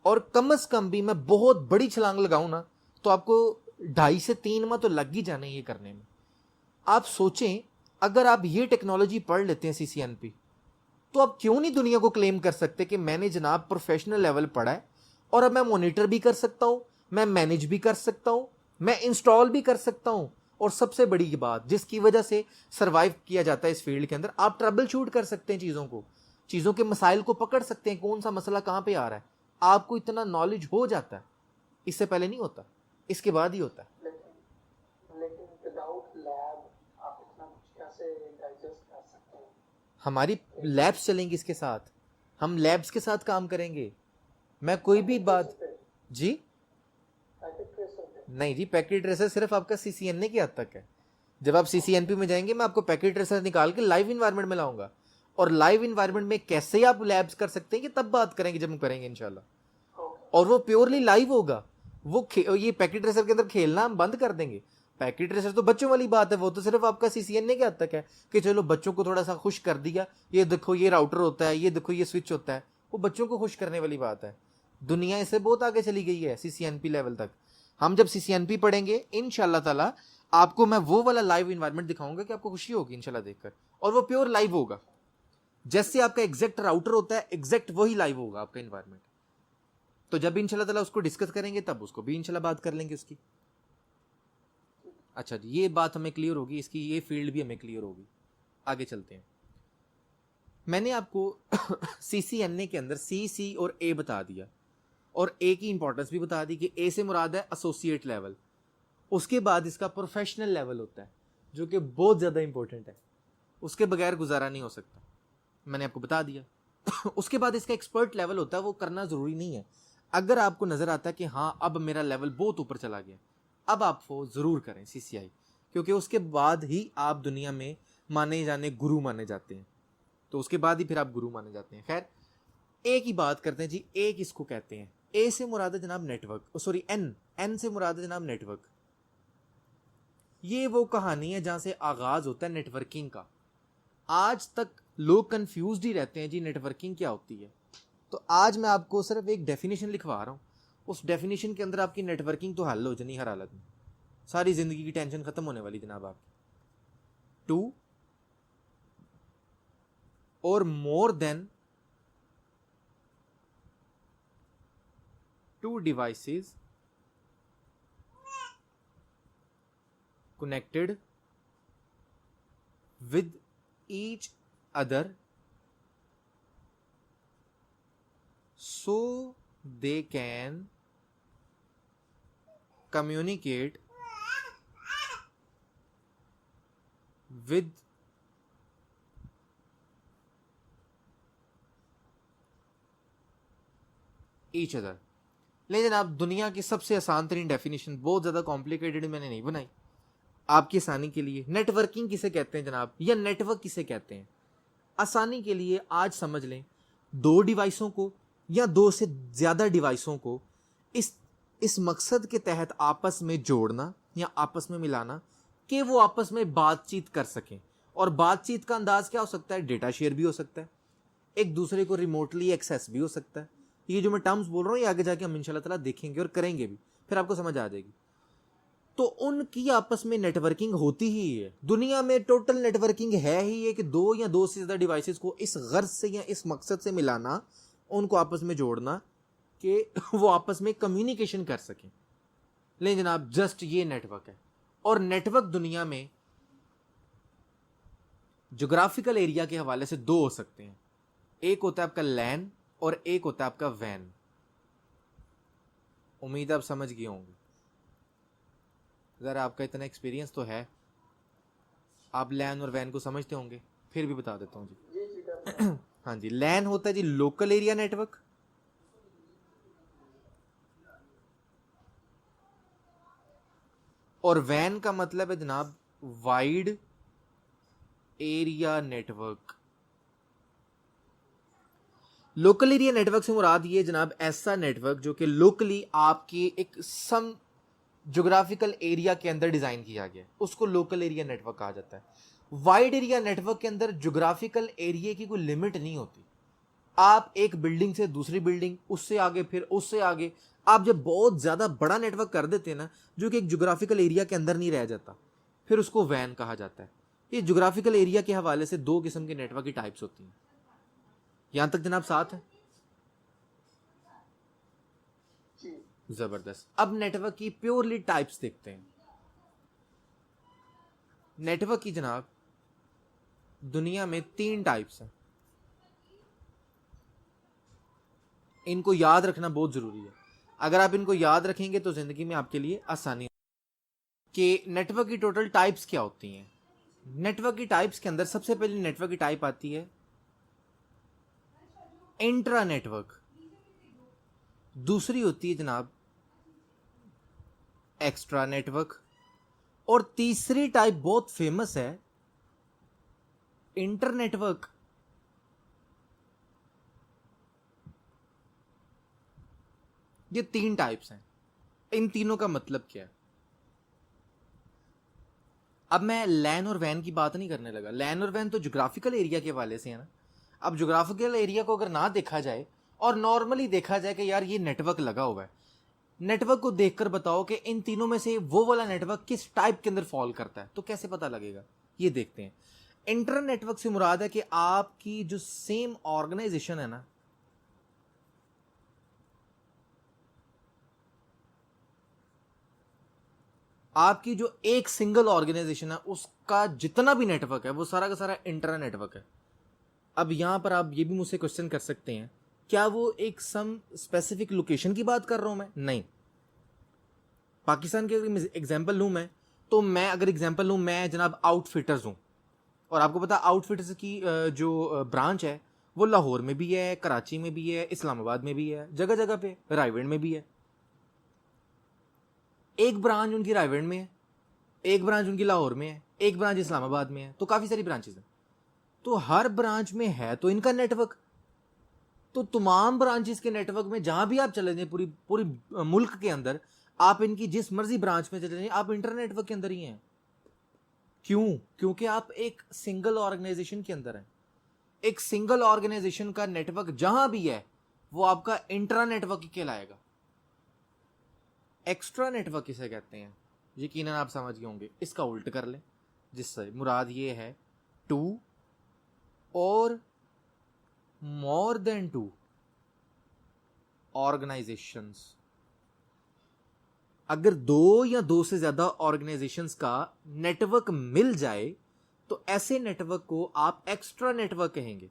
और कम से कम भी मैं बहुत बड़ी छलांग लगाऊं ना, तो आपको 2.5 से 3 माह तो लग ही जाने ये करने में। आप सोचें, अगर आप ये टेक्नोलॉजी पढ़ लेते हैं CCNP, तो आप क्यों नहीं दुनिया को क्लेम कर सकते कि मैंने जनाब प्रोफेशनल लेवल पढ़ा है, और अब मैं मॉनिटर भी कर सकता हूं, मैं मैनेज भी कर सकता हूं, मैं इंस्टॉल भी कर सकता हूं। और सबसे बड़ी बात जिसकी वजह से सर्वाइव किया जाता है इस फील्ड के अंदर, आप ट्रबल शूट कर सकते हैं चीज़ों के मसाइल को पकड़ सकते हैं, कौन सा मसला कहाँ पे आ रहा है। आपको इतना नॉलेज हो जाता है। इससे पहले नहीं होता, इसके बाद ही होता है। लेकिन विदाउट लैब आप इतना कुछ कैसे डाइजेस्ट कर सकते हैं? हमारी लैब्स चलेंगी इसके साथ, हम लैब्स के साथ काम करेंगे। मैं कोई भी बात जी नहीं जी, पैकेट ट्रेसर सिर्फ आपका CCNA की हद तक है। जब आप CCNP में जाएंगे, मैं आपको पैकेट ट्रेसर निकाल के लाइव इन्वायरमेंट में लाऊंगा। और लाइव इन्वायरमेंट में कैसे आप लैब्स कर सकते हैं कि तब बात करेंगे जब हम करेंगे इंशाल्लाह। और वो प्योरली लाइव होगा। वो ये पैकेट ट्रेसर के अंदर खेलना हम बंद कर देंगे। पैकेट ट्रेसर तो बच्चों वाली बात है, वो तो सिर्फ आपका CCNA के हद तक है कि चलो बच्चों को थोड़ा सा खुश कर दिया, ये देखो ये राउटर होता है, ये देखो ये स्विच होता है। वो बच्चों को खुश करने वाली बात है। दुनिया इससे बहुत आगे चली गई है CCNP लेवल तक। हम जब CCNP पढ़ेंगे इंशाल्लाह ताला, आपको मैं वो वाला लाइव इन्वायरमेंट दिखाऊंगा कि आपको खुशी होगी इंशाल्लाह देखकर। और वो प्योर लाइव होगा, जैसे आपका एग्जैक्ट राउटर होता है, एग्जैक्ट वही लाइव होगा आपका इन्वायरमेंट। तो जब इंशाल्लाह ताला उसको डिस्कस करेंगे, तब उसको भी इंशाल्लाह बात कर लेंगे उसकी। अच्छा जी, ये बात हमें क्लियर होगी, इसकी ये फील्ड भी हमें क्लियर होगी। आगे चलते हैं। मैंने आपको CCNA के अंदर C और A बता दिया, और A की इंपॉर्टेंस भी बता दी कि A से मुराद है एसोसिएट लेवल। उसके बाद इसका प्रोफेशनल लेवल होता है, जो कि बहुत ज़्यादा इंपॉर्टेंट है, उसके बगैर गुजारा नहीं हो सकता, मैंने आपको बता दिया। उसके बाद इसका एक्सपर्ट लेवल होता है, वो करना ज़रूरी नहीं है। अगर आपको नज़र आता है कि हाँ अब मेरा लेवल बहुत ऊपर चला गया, अब आप वो ज़रूर करें CCI, क्योंकि उसके बाद ही आप दुनिया में माने जाने गुरु माने जाते हैं। तो उसके बाद ही फिर आप गुरु माने जाते हैं। खैर, A की बात करते हैं जी। A किसको कहते हैं? A से मुराद है जनाब नेटवर्क, सॉरी N से मुराद है जनाब नेटवर्क। ये वो कहानी है जहां से आगाज होता है नेटवर्किंग का। आज तक लोग कंफ्यूज्ड ही रहते हैं जी नेटवर्किंग क्या होती है। तो आज मैं आपको सिर्फ एक डेफिनेशन लिखवा रहा हूँ, उस डेफिनेशन के अंदर आपकी नेटवर्किंग तो हल हो जानी हर हालत में, सारी जिंदगी की टेंशन खत्म होने वाली जनाब आपकी। 2 or more than two devices connected with each other so they can communicate with each other। लेकिन आप दुनिया की सबसे आसान तरीन डेफिनेशन, बहुत ज़्यादा कॉम्प्लिकेटेड मैंने नहीं बनाई आपकी आसानी के लिए। नेटवर्किंग किसे कहते हैं जनाब, या नेटवर्क किसे कहते हैं? आसानी के लिए आज समझ लें, दो डिवाइसों को या दो से ज़्यादा डिवाइसों को इस मकसद के तहत आपस में जोड़ना या आपस में मिलाना कि वो आपस में बातचीत कर सकें। और बातचीत का अंदाज क्या हो सकता है? डेटा शेयर भी हो सकता है, एक दूसरे को रिमोटली एक्सेस भी हो सकता है। ये जो मैं टर्म्स बोल रहा हूँ ये आगे जाके हम इंशाल्लाह ताला देखेंगे और करेंगे भी, फिर आपको समझ आ जाएगी। तो उनकी आपस में नेटवर्किंग होती ही है। दुनिया में टोटल नेटवर्किंग है ही है कि दो या दो से ज़्यादा डिवाइसेस को इस गर्ज से या इस मकसद से मिलाना, उनको आपस में जोड़ना कि वो आपस में कम्युनिकेशन कर सकें। लेकिन जनाब जस्ट ये नेटवर्क है। और नेटवर्क दुनिया में जोग्राफिकल एरिया के हवाले से दो हो सकते हैं, एक होता है आपका लैन और एक होता है आपका वैन। उम्मीद आप समझ गए होंगे, ज़रा आपका इतना एक्सपीरियंस तो है, आप लैन और वैन को समझते होंगे, फिर भी बता देता हूँ जी। हाँ जी, लैन होता है जी लोकल एरिया नेटवर्क, और वैन का मतलब है जनाब wide area network. Local area network से मुराद ये जनाब ऐसा नेटवर्क जो कि लोकली आपकी एक सम ज्योग्राफिकल एरिया के अंदर डिजाइन किया गया, उसको लोकल एरिया नेटवर्क कहा जाता है। वाइड एरिया नेटवर्क के अंदर ज्योग्राफिकल एरिया की कोई लिमिट नहीं होती। आप एक बिल्डिंग से दूसरी बिल्डिंग, उससे आगे, फिर उससे आगे, आप जब बहुत ज्यादा बड़ा नेटवर्क कर देते हैं ना, जो कि एक ज्योग्राफिकल एरिया के अंदर नहीं रह जाता, फिर उसको वैन कहा जाता है। ये ज्योग्राफिकल एरिया के हवाले से दो किस्म के नेटवर्क की टाइप्स होती हैं। यहां तक जनाब साथ है? जबरदस्त। अब नेटवर्क की प्योरली टाइप्स देखते हैं। नेटवर्क की जनाब दुनिया में 3 टाइप्स हैं, इनको याद रखना बहुत जरूरी है। अगर आप इनको याद रखेंगे तो जिंदगी में आपके लिए आसानी कि नेटवर्क की टोटल टाइप्स क्या होती हैं। नेटवर्क की टाइप्स के अंदर सबसे पहले नेटवर्क की टाइप आती है इंट्रा नेटवर्क, दूसरी होती है जनाब एक्स्ट्रा नेटवर्क, और तीसरी टाइप बहुत फेमस है इंटर नेटवर्क। ये 3 टाइप्स हैं। इन तीनों का मतलब क्या है? अब मैं लैन और वैन की बात नहीं करने लगा। लैन और वैन तो ज्योग्राफिकल एरिया के हवाले से है ना। अब ज्योग्राफिकल एरिया को अगर ना देखा जाए और नॉर्मली देखा जाए कि यार ये नेटवर्क लगा हुआ है, नेटवर्क को देखकर बताओ कि इन तीनों में से वो वाला नेटवर्क किस टाइप के अंदर फॉल करता है, तो कैसे पता लगेगा? ये देखते हैं। इंटर नेटवर्क से मुराद है कि आपकी जो सेम ऑर्गेनाइजेशन है ना, आपकी जो एक सिंगल ऑर्गेनाइजेशन है उसका जितना भी नेटवर्क है वो सारा का सारा इंट्रा नेटवर्क है। अब यहां पर आप ये भी मुझसे क्वेश्चन कर सकते हैं, क्या वो एक सम स्पेसिफिक लोकेशन की बात कर रहा हूं मैं? नहीं। पाकिस्तान के अगर एग्जांपल लूं मैं, तो मैं अगर एग्जांपल लूं, मैं जनाब आउटफिटर्स हूं, और आपको पता आउटफिटर्स की जो ब्रांच है वो लाहौर में भी है, कराची में भी है, इस्लामाबाद में भी है, जगह जगह पे, रायवेंड में भी है। एक ब्रांच उनकी रायवेंड में है, एक ब्रांच उनकी लाहौर में है, एक ब्रांच इस्लामाबाद में है, तो काफी सारी ब्रांचेस हैं। तो हर ब्रांच में है तो इनका नेटवर्क, तो तमाम ब्रांचेस के नेटवर्क में जहां भी आप चले जाएं पूरी पूरी मुल्क के अंदर, आप इनकी जिस मर्जी ब्रांच में चले जाएं, आप इंटर नेटवर्क के अंदर ही हैं। क्यों? क्योंकि आप एक सिंगल ऑर्गेनाइजेशन के अंदर हैं। एक सिंगल ऑर्गेनाइजेशन का नेटवर्क जहां भी है वो आपका इंट्रा नेटवर्क कहलाएगा। एक्स्ट्रा नेटवर्क किसे कहते हैं? यकीनन आप समझ गए होंगे। इसका उल्ट कर लें, जिससे मुराद ये है 2 और मोर देन 2 ऑर्गेनाइजेशंस अगर 2 या 2 से ज्यादा ऑर्गेनाइजेशंस का नेटवर्क मिल जाए तो ऐसे नेटवर्क को आप एक्स्ट्रा नेटवर्क कहेंगे।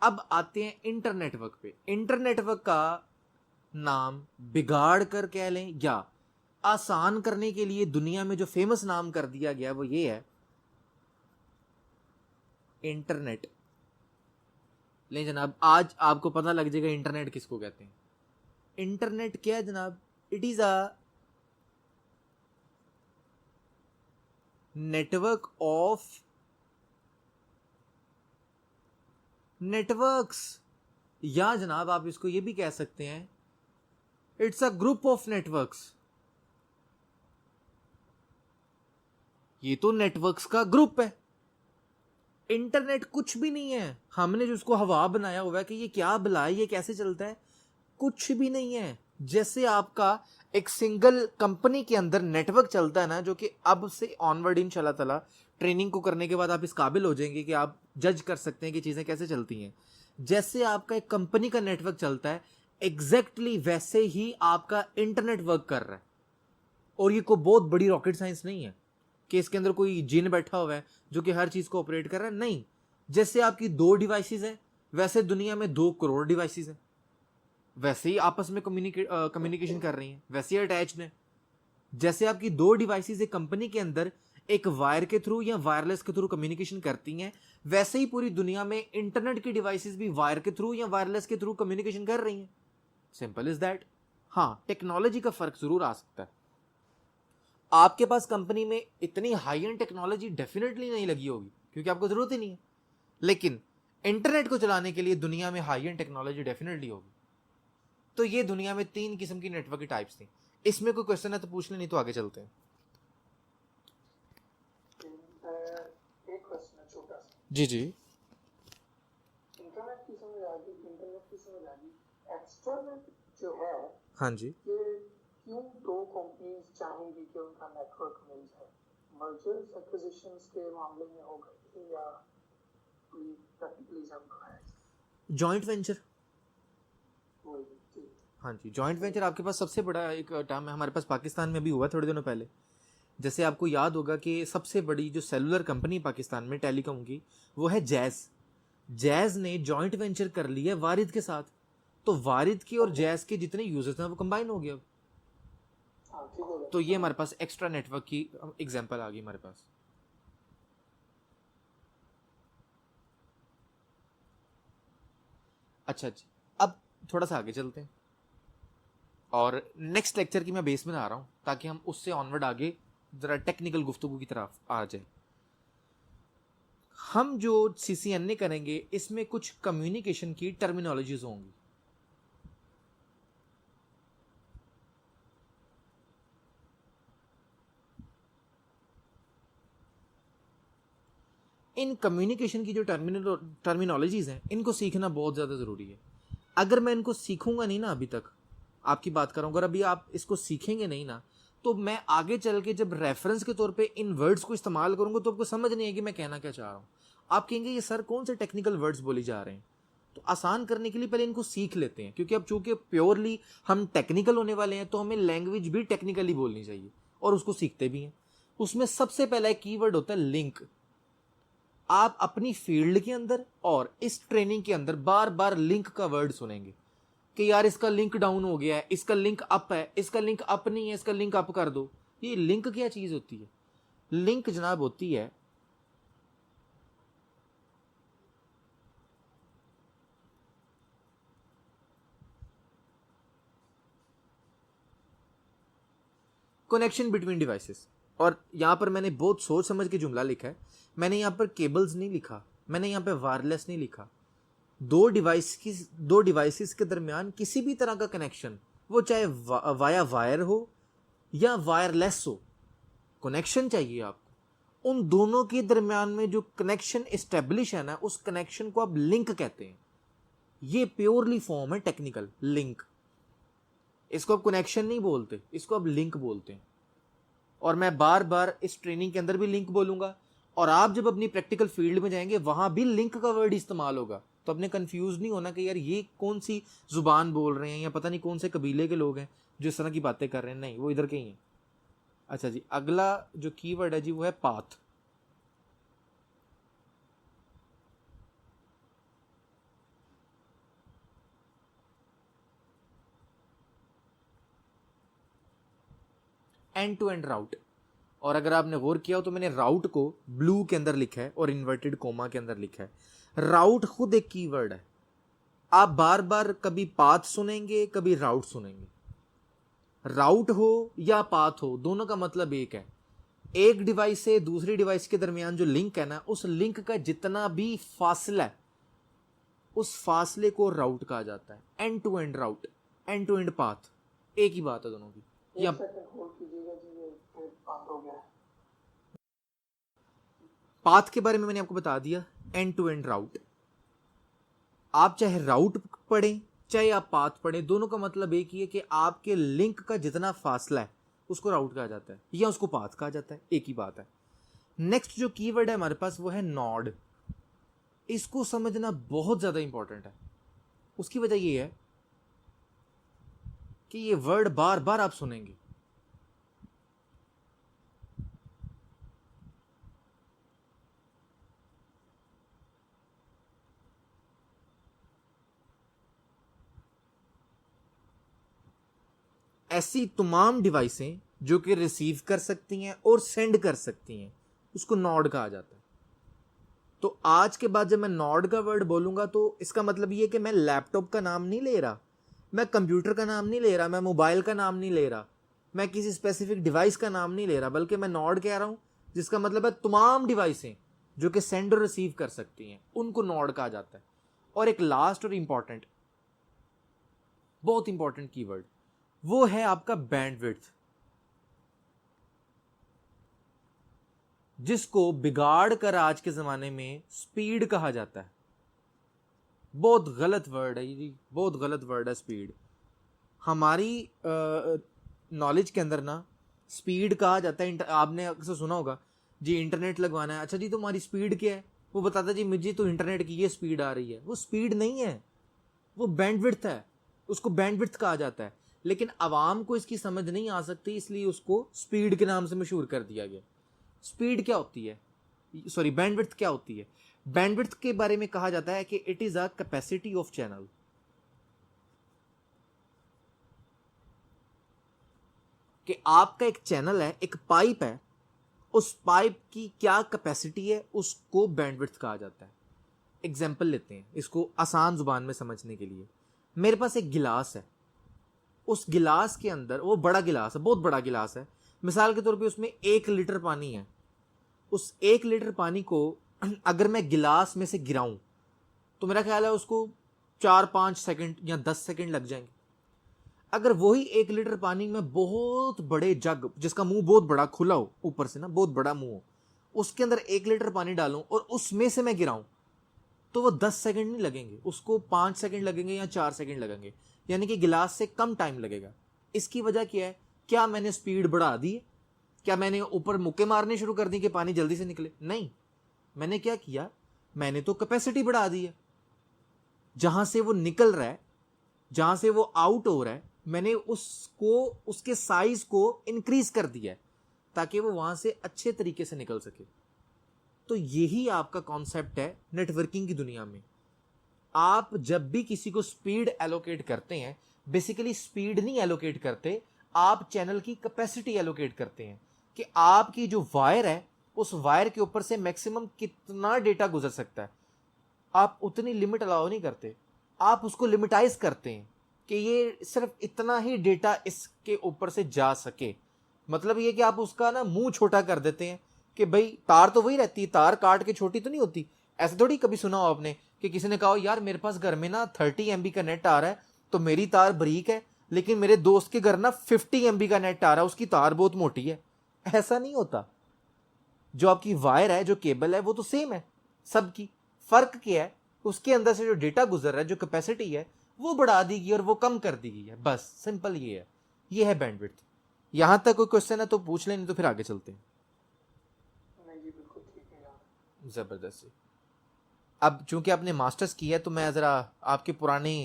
अब आते हैं इंटरनेटवर्क पे। इंटरनेटवर्क का नाम बिगाड़ कर कह लें या आसान करने के लिए दुनिया में जो फेमस नाम कर दिया गया वो ये है इंटरनेट। ले जनाब, आज आपको पता लग जाएगा इंटरनेट किसको कहते हैं। इंटरनेट क्या है जनाब? It is a network of networks, या जनाब आप इसको ये भी कह सकते हैं it's a group of networks. ये तो नेटवर्क्स का ग्रुप है। इंटरनेट कुछ भी नहीं है, हमने जो उसको हवा बनाया हुआ है कि ये क्या भला है, ये कैसे चलता है, कुछ भी नहीं है। जैसे आपका एक सिंगल कंपनी के अंदर नेटवर्क चलता है ना, जो कि अब से ऑनवर्ड इंशाल्लाह ताला ट्रेनिंग को करने के बाद आप इस काबिल हो जाएंगे कि आप जज कर सकते हैं कि चीजें कैसे चलती हैं। जैसे आपका एक कंपनी का नेटवर्क चलता है, एग्जैक्टली वैसे ही आपका इंटरनेट वर्क कर रहा है। और ये कोई बहुत बड़ी रॉकेट साइंस नहीं है कि इसके अंदर कोई जिन बैठा हुआ है जो कि हर चीज को ऑपरेट कर रहा है। नहीं, जैसे आपकी 2 डिवाइसेस है वैसे दुनिया में 2 करोड़ डिवाइसेस है, वैसे ही आपस में कम्युनिकेशन कर रही हैं, वैसे ही अटैच्ड है। जैसे आपकी 2 डिवाइसेस एक कंपनी के अंदर एक वायर के थ्रू या वायरलेस के थ्रू कम्युनिकेशन करती हैं, वैसे ही पूरी दुनिया में इंटरनेट की डिवाइसेस भी वायर के थ्रू या वायरलेस के थ्रू कम्युनिकेशन कर रही हैं। Simple is that. हाँ, टेक्नोलॉजी का फर्क जरूर आ सकता है। आपके पास कंपनी में इतनी हाई एंड टेक्नोलॉजी डेफिनेटली नहीं लगी होगी क्योंकि आपको जरूरत ही नहीं है, लेकिन इंटरनेट को चलाने के लिए दुनिया में हाई एंड टेक्नोलॉजी डेफिनेटली होगी। तो ये दुनिया में 3 किस्म की नेटवर्क की टाइप्स थी। इसमें कोई क्वेश्चन है तो पूछ ले, नहीं तो आगे चलते हैं। एक क्वेश्चन है छोटा सा। जी जी, इंटरनेट की समझ आ गई। एक्सटर्नेट जो है, हाँ जी, ये क्यों 2 कंपनीज चाहेंगी कि उनका नेटवर्क मिल जाए? मर्जर्स एक्विजिशंस के मामले में होगा या कोई प्रैक्टिकल एग्जांपल है? Joint venture. हाँ जी, जॉइंट वेंचर आपके पास सबसे बड़ा एक टर्म है, हमारे पास पाकिस्तान में भी हुआ थोड़े दिनों पहले। जैसे आपको याद होगा कि सबसे बड़ी जो सेलुलर कंपनी पाकिस्तान में टेलीकॉम की वो है जैज़। जैज़ ने जॉइंट वेंचर कर लिया वारिद के साथ, तो वारिद की और जैज़ के जितने यूजर्स हैं वो कंबाइन हो गया। तो ये हमारे पास एक्स्ट्रा नेटवर्क की एग्जांपल आ गई हमारे पास। अच्छा जी, अब थोड़ा सा आगे चलते हैं और नेक्स्ट लेक्चर की मैं बेस बना रहा हूं ताकि हम उससे ऑनवर्ड आगे जरा टेक्निकल गुफ्तगू की तरफ आ जाए। हम जो CCNA करेंगे इसमें कुछ कम्युनिकेशन की टर्मिनोलॉजीज होंगी। इन कम्युनिकेशन की जो टर्मिनोलॉजीज हैं इनको सीखना बहुत ज़्यादा ज़रूरी है। अगर मैं इनको सीखूंगा नहीं ना, अभी तक आपकी बात कर रहा हूँ, अगर अभी आप इसको सीखेंगे नहीं ना, तो मैं आगे चल के जब रेफरेंस के तौर पे इन वर्ड्स को इस्तेमाल करूंगा तो आपको समझ नहीं है कि मैं कहना क्या चाह रहा हूँ। आप कहेंगे ये सर कौन से टेक्निकल वर्ड्स बोली जा रहे हैं। तो आसान करने के लिए पहले इनको सीख लेते हैं, क्योंकि अब चूंकि प्योरली हम टेक्निकल होने वाले हैं तो हमें लैंग्वेज भी टेक्निकली बोलनी चाहिए और उसको सीखते भी हैं। उसमें सबसे पहला एक कीवर्ड होता है लिंक। आप अपनी फील्ड के अंदर और इस ट्रेनिंग के अंदर बार बार लिंक का वर्ड सुनेंगे कि यार इसका लिंक डाउन हो गया है, इसका लिंक अप है, इसका लिंक अप नहीं है, इसका लिंक अप कर दो। ये लिंक क्या चीज होती है? लिंक जनाब होती है कनेक्शन बिटवीन डिवाइसेस। और यहां पर मैंने बहुत सोच समझ के जुमला लिखा है। मैंने यहां पर केबल्स नहीं लिखा, मैंने यहां पर वायरलेस नहीं लिखा। दो डिवाइसेस के दरमियान किसी भी तरह का कनेक्शन, वो चाहे वाया वायर हो या वायरलेस हो, कनेक्शन चाहिए आपको। उन दोनों के दरमियान में जो कनेक्शन एस्टेब्लिश है ना, उस कनेक्शन को आप लिंक कहते हैं। ये प्योरली फॉर्म है टेक्निकल, लिंक। इसको आप कनेक्शन नहीं बोलते, इसको आप लिंक बोलते हैं। और मैं बार बार इस ट्रेनिंग के अंदर भी लिंक बोलूंगा, और आप जब अपनी प्रैक्टिकल फील्ड में जाएंगे वहां भी लिंक का वर्ड इस्तेमाल होगा तो अपने कंफ्यूज नहीं होना कि यार ये कौन सी जुबान बोल रहे हैं या पता नहीं कौन से कबीले के लोग हैं जो इस तरह की बातें कर रहे हैं, नहीं वो इधर के ही हैं। अच्छा जी, अगला जो कीवर्ड है जी वो है पाथ। एंड टू एंड राउट। और अगर आपने गौर किया हो तो मैंने राउट को ब्लू के अंदर लिखा है और इन्वर्टेड कोमा के अंदर लिखा है। राउट खुद एक कीवर्ड है। आप बार बार कभी पाथ सुनेंगे, कभी राउट सुनेंगे। राउट हो या पाथ हो, दोनों का मतलब एक है। एक डिवाइस से दूसरी डिवाइस के दरमियान जो लिंक है ना, उस लिंक का जितना भी फासला है उस फासले को राउट कहा जाता है। End to end route, end to end path, एक ही बात है दोनों की। या पाथ के बारे में मैंने आपको बता दिया, एंड टू एंड राउट। आप चाहे राउट पढ़ें चाहे आप पाथ पढ़ें, दोनों का मतलब एक ही है कि आपके लिंक का जितना फासला है उसको राउट कहा जाता है या उसको पाथ कहा जाता है, एक ही बात है। नेक्स्ट जो कीवर्ड है हमारे पास वो है नॉड। इसको समझना बहुत ज्यादा इंपॉर्टेंट है। उसकी वजह ये है कि ये वर्ड बार बार आप सुनेंगे। ऐसी तमाम डिवाइसें जो कि रिसीव कर सकती हैं और सेंड कर सकती हैं, उसको नॉड कहा जाता है। तो आज के बाद जब मैं नॉड का वर्ड बोलूंगा तो इसका मतलब ये कि मैं लैपटॉप का नाम नहीं ले रहा, मैं कंप्यूटर का नाम नहीं ले रहा, मैं मोबाइल का नाम नहीं ले रहा, मैं किसी स्पेसिफिक डिवाइस का नाम नहीं ले रहा, बल्कि मैं नॉड कह रहा हूं, जिसका मतलब है तमाम डिवाइसें जो कि सेंड और रिसीव कर सकती हैं उनको नॉड कहा जाता है। और एक लास्ट और इंपॉर्टेंट, बहुत इंपॉर्टेंट कीवर्ड, वो है आपका बैंडविड्थ, जिसको बिगाड़ कर आज के जमाने में स्पीड कहा जाता है। बहुत गलत वर्ड है जी, बहुत गलत वर्ड है स्पीड। हमारी नॉलेज के अंदर ना स्पीड कहा जाता है, आपने अक्सर सुना होगा जी इंटरनेट लगवाना है, अच्छा जी तुम्हारी स्पीड क्या है, वो बताता जी मुझे तो इंटरनेट की ये स्पीड आ रही है। वो स्पीड नहीं है, वो बैंडविड्थ है, उसको बैंडविड्थ कहा जाता है। लेकिन आवाम को इसकी समझ नहीं आ सकती, इसलिए उसको स्पीड के नाम से मशहूर कर दिया गया। स्पीड क्या होती है, सॉरी बैंडविड्थ क्या होती है? बैंडविड्थ के बारे में कहा जाता है कि it is a capacity of channel. कि आपका एक चैनल है, एक पाइप है, उस पाइप की क्या कैपेसिटी है, उसको बैंडविड्थ कहा जाता है। एग्जाम्पल लेते हैं इसको आसान जुबान में समझने के लिए। मेरे पास एक गिलास है, उस गिलास के अंदर, वो बड़ा गिलास है, बहुत बड़ा गिलास है, मिसाल के तौर पे उसमें 1 लीटर पानी है। उस 1 लीटर पानी को अगर मैं गिलास में से गिराऊं तो मेरा ख्याल है उसको 4-5 सेकंड या 10 सेकंड लग जाएंगे। अगर वही 1 लीटर पानी में बहुत बड़े जग, जिसका मुंह बहुत बड़ा खुला हो, ऊपर से ना बहुत बड़ा मुंह हो, उसके अंदर 1 लीटर पानी डालूं और उसमें से मैं गिराऊं तो वो 10 सेकंड नहीं लगेंगे, उसको 5 सेकंड लगेंगे या 4 सेकंड लगेंगे, यानी कि गिलास से कम टाइम लगेगा। इसकी वजह क्या है? क्या मैंने स्पीड बढ़ा दी है? क्या मैंने ऊपर मुक्के मारने शुरू कर दी कि पानी जल्दी से निकले? नहीं, मैंने क्या किया, मैंने तो कैपेसिटी बढ़ा दी है। जहां से वो निकल रहा है, जहां से वो आउट हो रहा है, मैंने उसको, उसके साइज को इंक्रीज कर दिया है ताकि वो वहां से अच्छे तरीके से निकल सके। तो यही आपका कॉन्सेप्ट है नेटवर्किंग की दुनिया में। आप जब भी किसी को स्पीड एलोकेट करते हैं, बेसिकली स्पीड नहीं एलोकेट करते, आप चैनल की कैपेसिटी एलोकेट करते हैं कि आपकी जो वायर है, उस वायर के ऊपर से मैक्सिमम कितना डेटा गुजर सकता है। आप उतनी लिमिट अलाउ नहीं करते, आप उसको लिमिटाइज करते हैं कि ये सिर्फ इतना ही डेटा इसके ऊपर से जा सके। मतलब ये कि आप उसका ना मुंह छोटा कर देते हैं कि भाई तार तो वही रहती है, तार काट के छोटी तो नहीं होती। ऐसे थोड़ी कभी सुना हो आपने कि किसी ने कहा यार मेरे पास घर में ना 30 MB का नेट आ रहा है तो मेरी तार बारीक है, लेकिन मेरे दोस्त के घर ना 50 MB का नेट आ रहा है, उसकी तार बहुत मोटी है। ऐसा नहीं होता। जो आपकी वायर है, जो केबल है, वो तो सेम है सबकी। फर्क क्या है? उसके अंदर से जो डेटा गुजर रहा है, जो कैपेसिटी है, वो बढ़ा दी गई और वो कम कर दी गई है। बस सिंपल ये है, ये है बैंडविड्थ। यहां तक कोई क्वेश्चन है तो पूछ लें, नहीं तो फिर आगे चलते हैं। नहीं जी, बिल्कुल ठीक है यार। जबरदस्त। अब चूंकि आपने मास्टर्स किया है तो मैं ज़रा आपके पुराने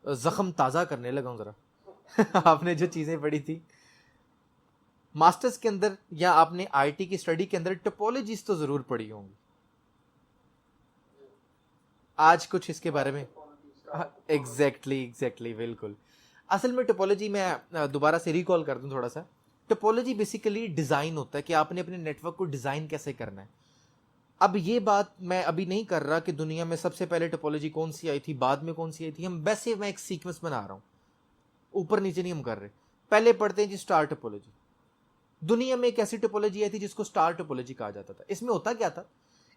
ज़ख्म ताज़ा करने लगा हूँ ज़रा आपने जो चीज़ें पढ़ी थी मास्टर्स के अंदर या आपने आईटी की स्टडी के अंदर, टोपोलॉजीज तो ज़रूर पढ़ी होंगी। आज कुछ इसके बारे में एग्जैक्टली बिल्कुल। असल में टोपोलॉजी मैं दोबारा से रिकॉल कर दूं थोड़ा सा। टोपोलॉजी बेसिकली डिज़ाइन होता है कि आपने अपने नेटवर्क को डिज़ाइन कैसे करना है। अब ये बात मैं अभी नहीं कर रहा कि दुनिया में सबसे पहले टोपोलॉजी कौन सी आई थी, बाद में कौन सी आई थी। हम वैसे मैं एक सीक्वेंस बना रहा हूँ, ऊपर नीचे नहीं हम कर रहे। पहले पढ़ते हैं जी स्टार टोपोलॉजी। दुनिया में एक ऐसी टोपोलॉजी आई थी जिसको स्टार टोपोलॉजी कहा जाता था। इसमें होता क्या था,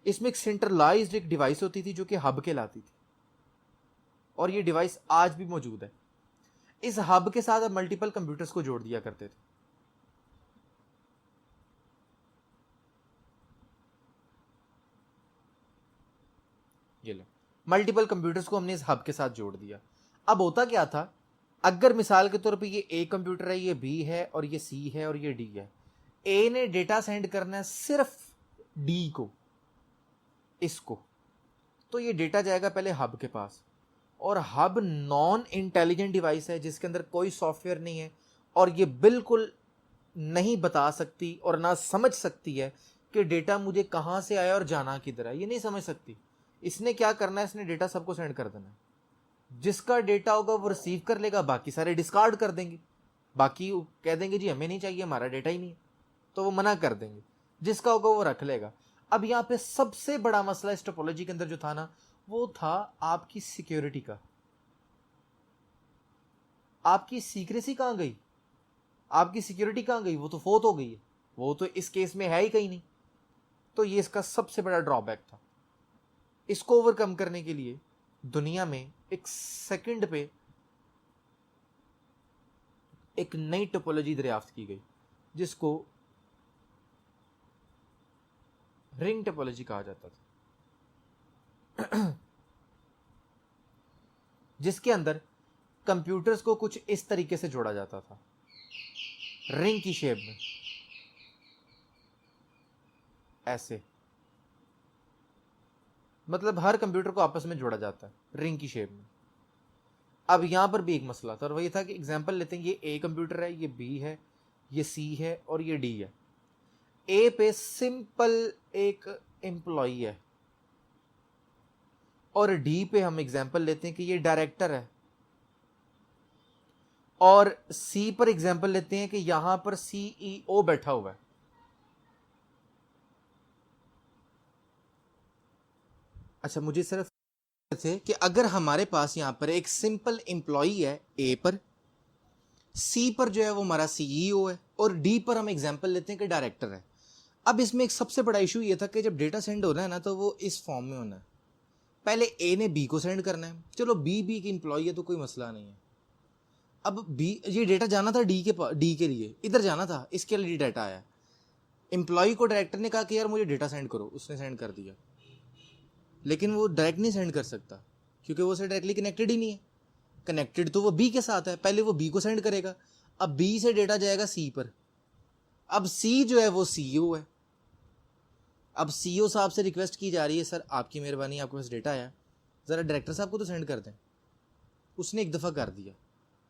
इसमें एक सेंट्रलाइज्ड एक डिवाइस होती थी जो कि हब कहलाती थी, और ये डिवाइस आज भी मौजूद है। इस हब के साथ अब मल्टीपल कंप्यूटर्स को जोड़ दिया करते थे। ये लो, मल्टीपल कंप्यूटर्स को हमने इस हब के साथ जोड़ दिया। अब होता क्या था, अगर मिसाल के तौर पे ये ए कंप्यूटर है, ये बी है, और ये सी है, और ये डी है। ए ने डेटा सेंड करना है सिर्फ डी को, इसको, तो ये डेटा जाएगा पहले हब के पास। और हब नॉन इंटेलिजेंट डिवाइस है जिसके अंदर कोई सॉफ्टवेयर नहीं है, और ये बिल्कुल नहीं बता सकती और ना समझ सकती है कि डेटा मुझे कहाँ से आया और जाना किधर है। ये नहीं समझ सकती। इसने क्या करना है, इसने डेटा सबको सेंड कर देना है। जिसका डेटा होगा वो रिसीव कर लेगा, बाकी सारे डिस्कार्ड कर देंगे। बाकी कह देंगे जी हमें नहीं चाहिए, हमारा डेटा ही नहीं है, तो वो मना कर देंगे। जिसका होगा वो रख लेगा। अब यहाँ पे सबसे बड़ा मसला इस टोपोलॉजी के अंदर जो था ना, वो था आपकी सिक्योरिटी का। आपकी सीक्रेसी कहाँ गई, आपकी सिक्योरिटी कहाँ गई? वो तो फोत हो गई है, वो तो इस केस में है ही कहीं नहीं। तो ये इसका सबसे बड़ा ड्रॉबैक था। इसको ओवरकम करने के लिए दुनिया में एक सेकंड पे एक नई टोपोलॉजी दरियाफ्त की गई जिसको रिंग टोपोलॉजी कहा जाता था, जिसके अंदर कंप्यूटर्स को कुछ इस तरीके से जोड़ा जाता था, रिंग की शेप में, ऐसे। मतलब हर कंप्यूटर को आपस में जोड़ा जाता है रिंग की शेप में। अब यहां पर भी एक मसला था, और वही था कि एग्जांपल लेते हैं, ये ए कंप्यूटर है, ये बी है, ये सी है, और ये डी है। ए पे सिंपल एक एम्प्लॉई है, और डी पे हम एग्जांपल लेते हैं कि ये डायरेक्टर है, और सी पर एग्जांपल लेते हैं कि यहां पर सीईओ बैठा हुआ है। अच्छा, मुझे सिर्फ थे कि अगर हमारे पास यहां पर एक सिंपल एम्प्लॉई है ए पर, सी पर जो है वो हमारा सीईओ है, और डी पर हम एग्जांपल लेते हैं कि डायरेक्टर है। अब इसमें एक सबसे बड़ा इशू ये था कि जब डेटा सेंड होना है ना, तो वो इस फॉर्म में होना है। पहले ए ने बी को सेंड करना है, चलो बी की एम्प्लॉई है तो कोई मसला नहीं है। अब बी, ये डेटा जाना था डी के लिए, इधर जाना था, इसके लिए डाटा आया। एम्प्लॉय को डायरेक्टर ने कहा कि यार मुझे डेटा सेंड करो, उसने सेंड कर दिया। लेकिन वो डायरेक्ट नहीं सेंड कर सकता क्योंकि वो से डायरेक्टली कनेक्टेड ही नहीं है। कनेक्टेड तो वो बी के साथ है, पहले वो बी को सेंड करेगा। अब बी से डेटा जाएगा सी पर। अब सी जो है वो सीईओ है। अब सीईओ साहब से रिक्वेस्ट की जा रही है, सर आपकी मेहरबानी, आपके पास डेटा आया, ज़रा डायरेक्टर साहब को तो सेंड कर दें। उसने एक दफ़ा कर दिया,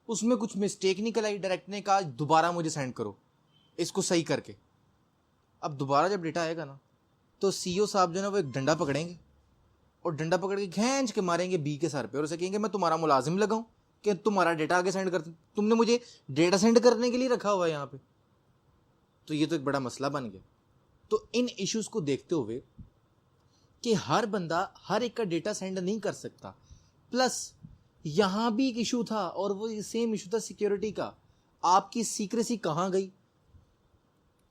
उसमें कुछ मिस्टेक निकल आई, डायरेक्टर ने कहा दोबारा मुझे सेंड करो इसको सही करके। अब दोबारा जब डेटा आएगा ना, तो सीईओ साहब जो है ना वो एक डंडा पकड़ेंगे, और डंडा पकड़ के खींच के मारेंगे बी के सर पे, और उसे कहेंगे मैं तुम्हारा मुलाजिम लगाऊं कि तुम्हारा डेटा आगे सेंड कर, तुमने मुझे डेटा सेंड करने के लिए रखा हुआ है यहाँ पे। तो ये तो एक बड़ा मसला बन गया। तो इन इश्यूज को देखते हुए कि हर बंदा हर एक का डेटा सेंड नहीं कर सकता, प्लस यहाँ भी एक इशू था, और वो सेम इशू था सिक्योरिटी का। आपकी सीक्रेसी कहाँ गई?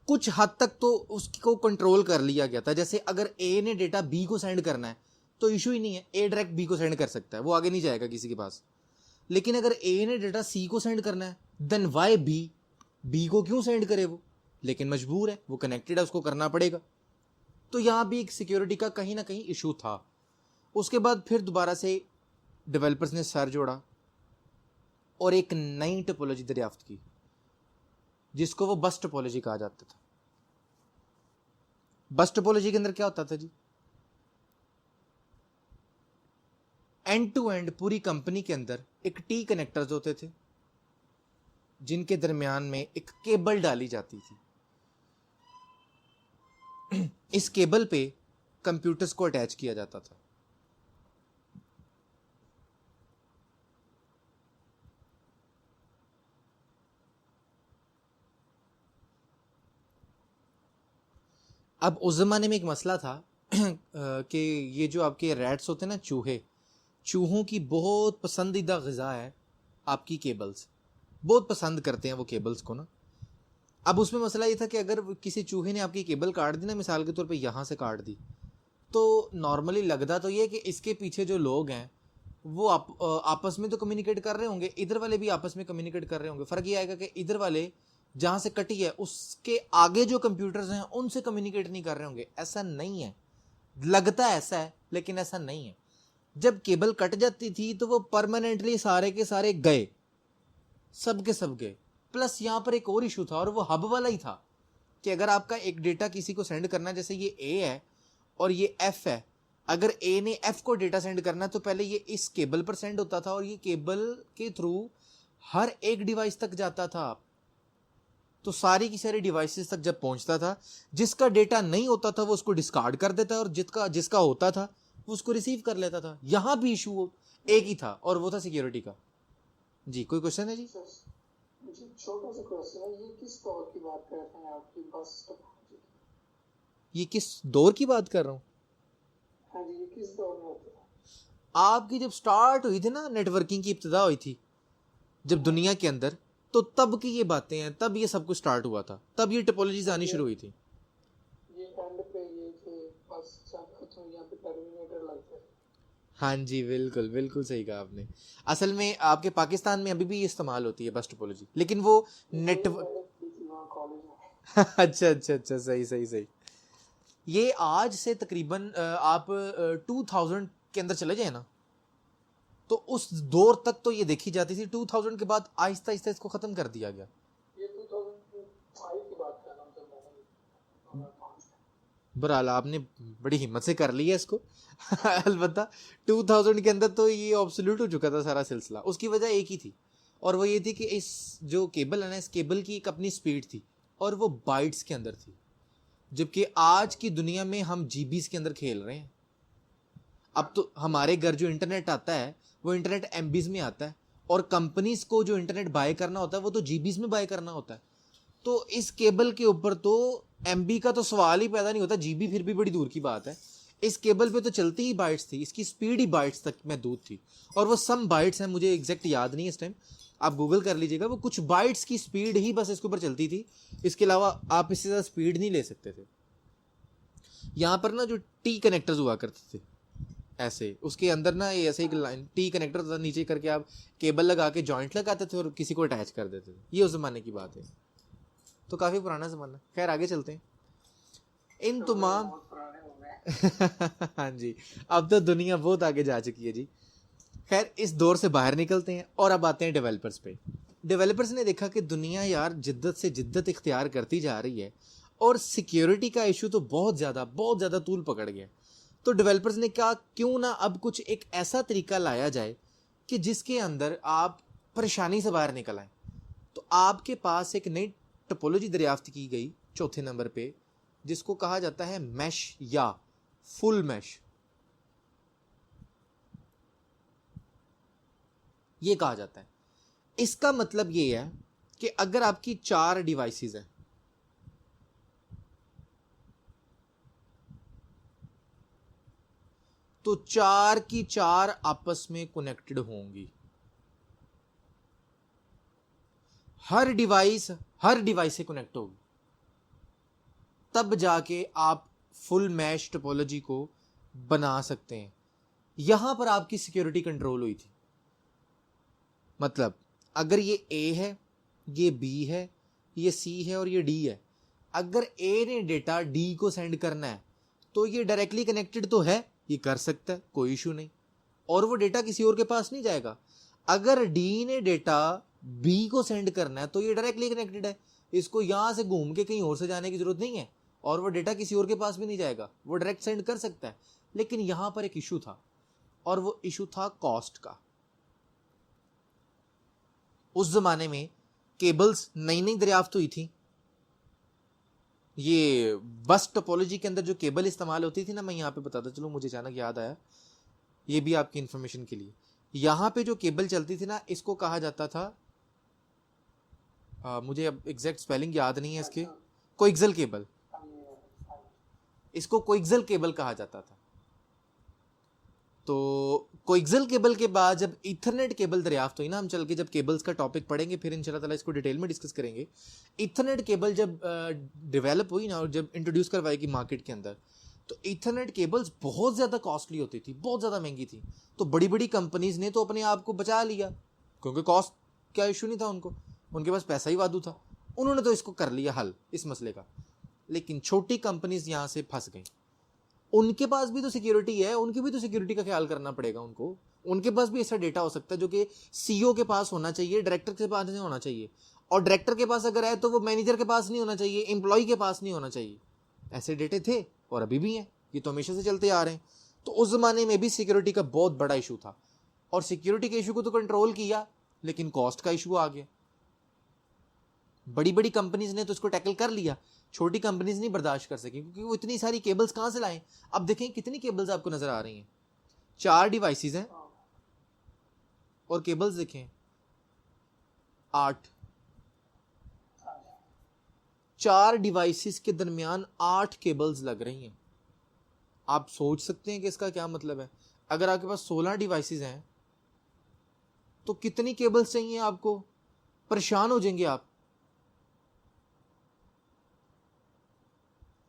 कुछ हद तक तो उसको कंट्रोल कर लिया गया था। जैसे अगर ए ने डेटा बी को सेंड करना है तो इशू ही नहीं है, ए डायरेक्ट बी को सेंड कर सकता है, वो आगे नहीं जाएगा किसी के पास। लेकिन अगर ए ने डेटा सी को सेंड करना है, देन वाई बी को क्यों सेंड करे वो? लेकिन मजबूर है, वो कनेक्टेड है, उसको करना पड़ेगा। तो यहाँ भी एक सिक्योरिटी का कहीं ना कहीं इशू था। उसके बाद फिर दोबारा से डेवलपर्स ने सर जोड़ा और एक नई टोपोलॉजी दरियाफ्त की जिसको वो बस टोपोलॉजी कहा जाता था। बस टोपोलॉजी के अंदर क्या होता था जी? एंड टू एंड पूरी कंपनी के अंदर एक टी कनेक्टर्स होते थे जिनके दरमियान में एक केबल डाली जाती थी। इस केबल पे कंप्यूटर्स को अटैच किया जाता था। अब उस जमाने में एक मसला था कि ये जो आपके रैट्स होते हैं ना, चूहों की बहुत पसंदीदा ग़िज़ा है आपकी केबल्स, बहुत पसंद करते हैं वो केबल्स को ना। अब उसमें मसला ये था कि अगर किसी चूहे ने आपकी केबल काट दी ना, मिसाल के तौर पे यहाँ से काट दी, तो नॉर्मली लगता तो ये कि इसके पीछे जो लोग हैं वो आपस में तो कम्युनिकेट कर रहे होंगे, इधर वाले भी आपस में कम्युनिकेट कर रहे होंगे। फ़र्क ये आएगा कि इधर वाले जहाँ से कटी है उसके आगे जो कंप्यूटर्स हैं उनसे कम्युनिकेट नहीं कर रहे होंगे। ऐसा नहीं है, लगता ऐसा है लेकिन ऐसा नहीं है। जब केबल कट जाती थी तो वो परमानेंटली सारे के सारे गए, सब के सब गए। प्लस यहाँ पर एक और इशू था और वो हब वाला ही था कि अगर आपका एक डेटा किसी को सेंड करना है, जैसे ये ए है और ये एफ है, अगर ए ने एफ को डेटा सेंड करना है तो पहले ये इस केबल पर सेंड होता था और ये केबल के थ्रू हर एक डिवाइस तक जाता था। तो सारी की सारी डिवाइसेस तक जब पहुंचता था, जिसका डेटा नहीं होता था वो उसको डिस्कार्ड कर देता और जिसका होता था वो उसको रिसीव कर लेता था। यहाँ भी इशू एक ही था और वो था सिक्योरिटी का। जी, कोई क्वेश्चन है जी? जी, छोटा सा क्वेश्चन है, ये किस दौर की बात कर रहे हैं आपकी बस टोपोलॉजी? ये किस दौर की बात कर रहा हूँ? हाँ जी, ये किस दौर में होता है? आपकी जब स्टार्ट हुई थी ना, नेटवर्किंग की इब्तिदा हुई थी जब दुनिया के अंदर, तो तब की ये बातें हैं, तब ये सब कुछ स्टार्ट हुआ था, तब ये टोपोलॉजीज आनी शुरू हुई थी। ये एंड पे ये थे बस खत्म, यहाँ पे टर्मिनेटर लगते हैं। हाँ जी, बिल्कुल बिल्कुल सही कहा आपने। असल में आपके पाकिस्तान में अभी भी ये इस्तेमाल होती है बस टोपोलॉजी, लेकिन वो नेटवर्क अच्छा अच्छा अच्छा, सही सही सही। ये आज से तकरीबन आप 2000 के अंदर चले जाए ना, तो उस दौर तक तो ये देखी जाती थी। 2000 के बाद आहिस्ता आहिस्ता इसको ख़त्म कर दिया गया। ये 2005 की बात कर रहा हूँ। बहरहाल आपने बड़ी हिम्मत से कर लिया इसको अलबत्ता 2000 के अंदर तो ये ऑब्सोल्यूट हो चुका था सारा सिलसिला। उसकी वजह एक ही थी और वो ये थी कि इस जो केबल है ना, इस केबल की एक अपनी स्पीड थी और वो बाइट्स के अंदर थी, जबकि आज की दुनिया में हम जीबीज के अंदर खेल रहे हैं। अब तो हमारे घर जो इंटरनेट आता है वो इंटरनेट एमबीज में आता है और कंपनीज को जो इंटरनेट बाय करना होता है वो तो जीबीज में बाय करना होता है। तो इस केबल के ऊपर तो एमबी का तो सवाल ही पैदा नहीं होता, जीबी फिर भी बड़ी दूर की बात है। इस केबल पे तो चलती ही बाइट्स थी, इसकी स्पीड ही बाइट्स तक महदूद थी और वो सम बाइट्स हैं, मुझे एग्जैक्ट याद नहीं है इस टाइम, आप गूगल कर लीजिएगा। वो कुछ बाइट्स की स्पीड ही बस इसके ऊपर चलती थी, इसके अलावा आप इससे ज़्यादा स्पीड नहीं ले सकते थे। यहाँ पर ना जो टी कनेक्टर्स हुआ करते थे ऐसे, उसके अंदर ना ये ऐसे एक लाइन टी कनेक्टर था, नीचे करके आप केबल लगा के जॉइंट लगाते थे और किसी को अटैच कर देते थे। ये उस ज़माने की बात है, तो काफ़ी पुराना ज़माना। खैर आगे चलते हैं। इन तमाम हाँ जी, अब तो दुनिया बहुत आगे जा चुकी है जी। खैर इस दौर से बाहर निकलते हैं और अब आते हैं डेवलपर्स पे। डेवलपर्स ने देखा कि दुनिया यार जिद्दत से जिद्दत इख्तियार करती जा रही है और सिक्योरिटी का इशू तो बहुत ज़्यादा तूल पकड़ गया। तो डेवलपर्स ने कहा क्यों ना अब कुछ एक ऐसा तरीका लाया जाए कि जिसके अंदर आप परेशानी से बाहर निकल आए। तो आपके पास एक नई टोपोलॉजी दरियाफ्त की गई चौथे नंबर पे, जिसको कहा जाता है मैश या फुल मैश। ये कहा जाता है, इसका मतलब ये है कि अगर आपकी 4 डिवाइसेस हैं, तो 4 की 4 आपस में कनेक्टेड होंगी। हर डिवाइस से कनेक्ट होगी, तब जाके आप फुल मैश टोपोलॉजी को बना सकते हैं। यहां पर आपकी सिक्योरिटी कंट्रोल हुई थी। मतलब अगर ये ए है, ये बी है, ये सी है और ये डी है, अगर ए ने डेटा डी को सेंड करना है तो ये डायरेक्टली कनेक्टेड तो है, ये कर सकता है, कोई इशू नहीं, और वो डेटा किसी और के पास नहीं जाएगा। अगर डी ने डेटा बी को सेंड करना है तो ये डायरेक्टली कनेक्टेड है, इसको यहां से घूम के कहीं और से जाने की जरूरत नहीं है और वो डेटा किसी और के पास भी नहीं जाएगा, वो डायरेक्ट सेंड कर सकता है। लेकिन यहां पर एक इशू था और वो इशू था कॉस्ट का। उस जमाने में केबल्स नई नई दरियाफ्त हुई थी। ये बस टोपोलॉजी के अंदर जो केबल इस्तेमाल होती थी ना, मैं यहाँ पे बताता चलूँ, मुझे अचानक याद आया, ये भी आपकी इंफॉर्मेशन के लिए। यहाँ पे जो केबल चलती थी ना, इसको कहा जाता था, मुझे अब एग्जैक्ट स्पेलिंग याद नहीं है इसके, कोएक्सियल केबल, इसको कोएक्सियल केबल कहा जाता था। तो कोएक्सियल केबल के बाद जब ईथरनेट केबल दरियाफ्त हुई ना, हम चल के जब केबल्स का टॉपिक पढ़ेंगे फिर इंशाल्लाह ताला इसको डिटेल में डिस्कस करेंगे। ईथरनेट केबल जब डेवलप हुई ना और जब इंट्रोड्यूस करवाएगी मार्केट के अंदर, तो ईथरनेट केबल्स बहुत ज़्यादा कॉस्टली होती थी, बहुत ज़्यादा महंगी थी। तो बड़ी बड़ी कंपनीज ने तो अपने आप को बचा लिया, क्योंकि कॉस्ट का इशू नहीं था उनको, उनके पास पैसा ही वादू था, उन्होंने तो इसको कर लिया हल इस मसले का। लेकिन छोटी कंपनीज यहाँ से फंस गई। उनके पास भी तो सिक्योरिटी है, उनकी भी तो सिक्योरिटी का ख्याल करना पड़ेगा उनको। उनके पास भी ऐसा डेटा हो सकता है जो कि सीईओ के पास होना चाहिए, डायरेक्टर के पास नहीं होना चाहिए, और डायरेक्टर के पास अगर है तो वो मैनेजर के पास नहीं होना चाहिए, एम्प्लॉय के पास नहीं होना चाहिए। ऐसे डेटे थे और अभी भी हैं, ये तो हमेशा से चलते आ रहे हैं। तो उस जमाने में भी सिक्योरिटी का बहुत बड़ा इशू था, और सिक्योरिटी के इशू को तो कंट्रोल किया, लेकिन कॉस्ट का इशू आ गया। बड़ी बड़ी कंपनीज ने तो इसको टैकल कर लिया, छोटी कंपनीज नहीं बर्दाश्त कर सकी, क्योंकि वो इतनी सारी केबल्स कहाँ से लाएं। अब देखें कितनी केबल्स आपको नजर आ रही हैं, 4 डिवाइसेस हैं और केबल्स देखें 8। 4 डिवाइसेस के दरमियान 8 केबल्स लग रही हैं। आप सोच सकते हैं कि इसका क्या मतलब है। अगर आपके पास 16 डिवाइसेस हैं तो कितनी केबल्स चाहिए आपको, परेशान हो जाएंगे आप।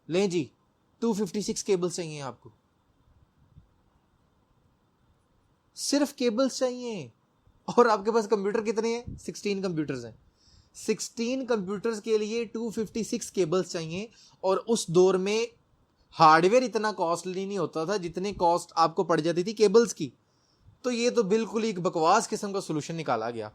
लें जी, 256 केबल्स चाहिए आपको, सिर्फ केबल्स चाहिए। और आपके पास कंप्यूटर कितने हैं, 16 कंप्यूटर्स हैं। 16 कंप्यूटर्स के लिए 256 केबल्स चाहिए। और उस दौर में हार्डवेयर इतना कॉस्टली नहीं होता था जितने कॉस्ट आपको पड़ जाती थी केबल्स की। तो ये तो बिल्कुल ही एक बकवास किस्म का सोल्यूशन निकाला गया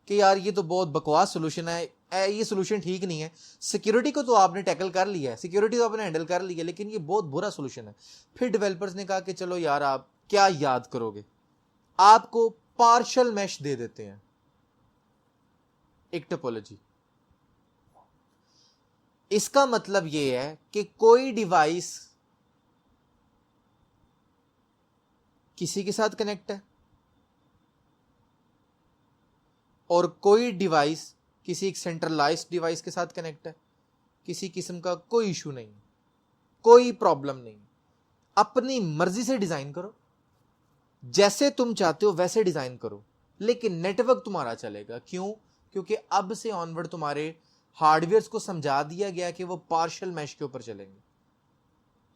कि यार ये तो बहुत बकवास सोल्यूशन है, ये सोल्यूशन ठीक नहीं है। सिक्योरिटी को तो आपने टैकल कर लिया है, सिक्योरिटी तो आपने हैंडल कर लिया, लेकिन ये बहुत बुरा सोल्यूशन है। फिर डेवलपर्स ने कहा कि चलो यार आप क्या याद करोगे, आपको पार्शियल मैश दे देते हैं, एक टोपोलॉजी। इसका मतलब ये है कि कोई डिवाइस किसी के साथ कनेक्ट है और कोई डिवाइस किसी एक सेंट्रलाइज्ड डिवाइस के साथ कनेक्ट है। किसी किस्म का कोई इशू नहीं, कोई प्रॉब्लम नहीं। अपनी मर्जी से डिजाइन करो, जैसे तुम चाहते हो वैसे डिजाइन करो, लेकिन नेटवर्क तुम्हारा चलेगा। क्यों? क्योंकि अब से ऑनवर्ड तुम्हारे हार्डवेयर को समझा दिया गया कि वो पार्शियल मैश के ऊपर चलेंगे।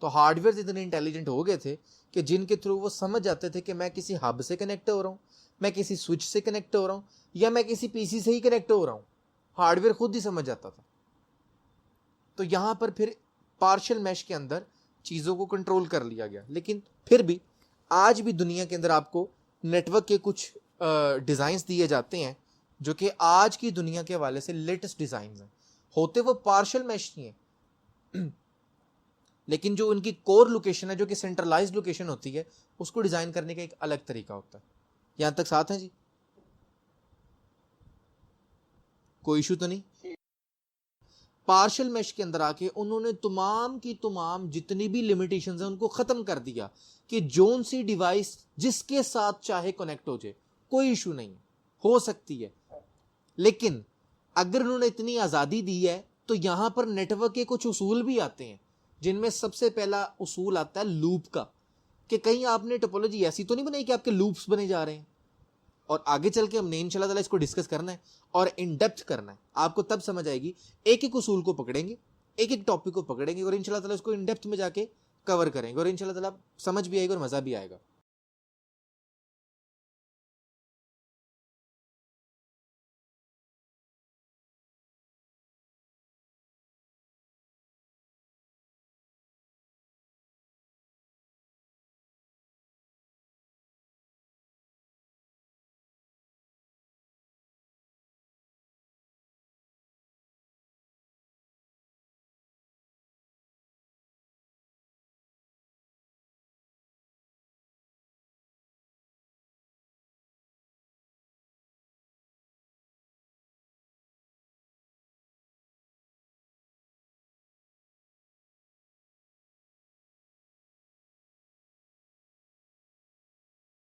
तो हार्डवेयर इतने इंटेलिजेंट हो गए थे कि जिनके थ्रू वो समझ जाते थे कि मैं किसी हब से कनेक्ट हो रहा हूं, मैं किसी स्विच से कनेक्ट हो रहा हूं, या मैं किसी पीसी से ही कनेक्ट हो रहा हूं। हार्डवेयर खुद ही समझ जाता था। तो यहां पर फिर पार्शियल मैश के अंदर चीजों को कंट्रोल कर लिया गया। लेकिन फिर भी आज भी दुनिया के अंदर आपको नेटवर्क के कुछ डिजाइन्स दिए जाते हैं जो कि आज की दुनिया के हवाले से लेटेस्ट डिजाइन्स हैं। होते वो पार्शियल मैश नहीं है, लेकिन जो उनकी कोर लोकेशन है, जो कि सेंट्रलाइज्ड लोकेशन होती है, उसको डिजाइन करने का एक अलग तरीका होता है। यहां तक साथ है जी? कोई इशू तो नहीं? पार्शियल मैश के अंदर आके उन्होंने तमाम की तमाम जितनी भी लिमिटेशंस हैं उनको खत्म कर दिया कि जोन सी डिवाइस जिसके साथ चाहे कनेक्ट हो जाए, कोई इशू नहीं, हो सकती है। लेकिन अगर उन्होंने इतनी आज़ादी दी है तो यहां पर नेटवर्क के कुछ उसूल भी आते हैं, जिनमें सबसे पहला उसूल आता है लूप का, कि कहीं आपने टोपोलॉजी ऐसी तो नहीं बनाई कि आपके लूप्स बने जा रहे हैं। और आगे चल के हमने इंशाल्लाह ताला इसको डिस्कस करना है और इन डेप्थ करना है। आपको तब समझ आएगी, एक एक उसूल को पकड़ेंगे, एक एक टॉपिक को पकड़ेंगे और इंशाल्लाह ताला इसको इन डेप्थ में जाके कवर करेंगे और इंशाल्लाह ताला समझ भी आएगा और मज़ा भी आएगा।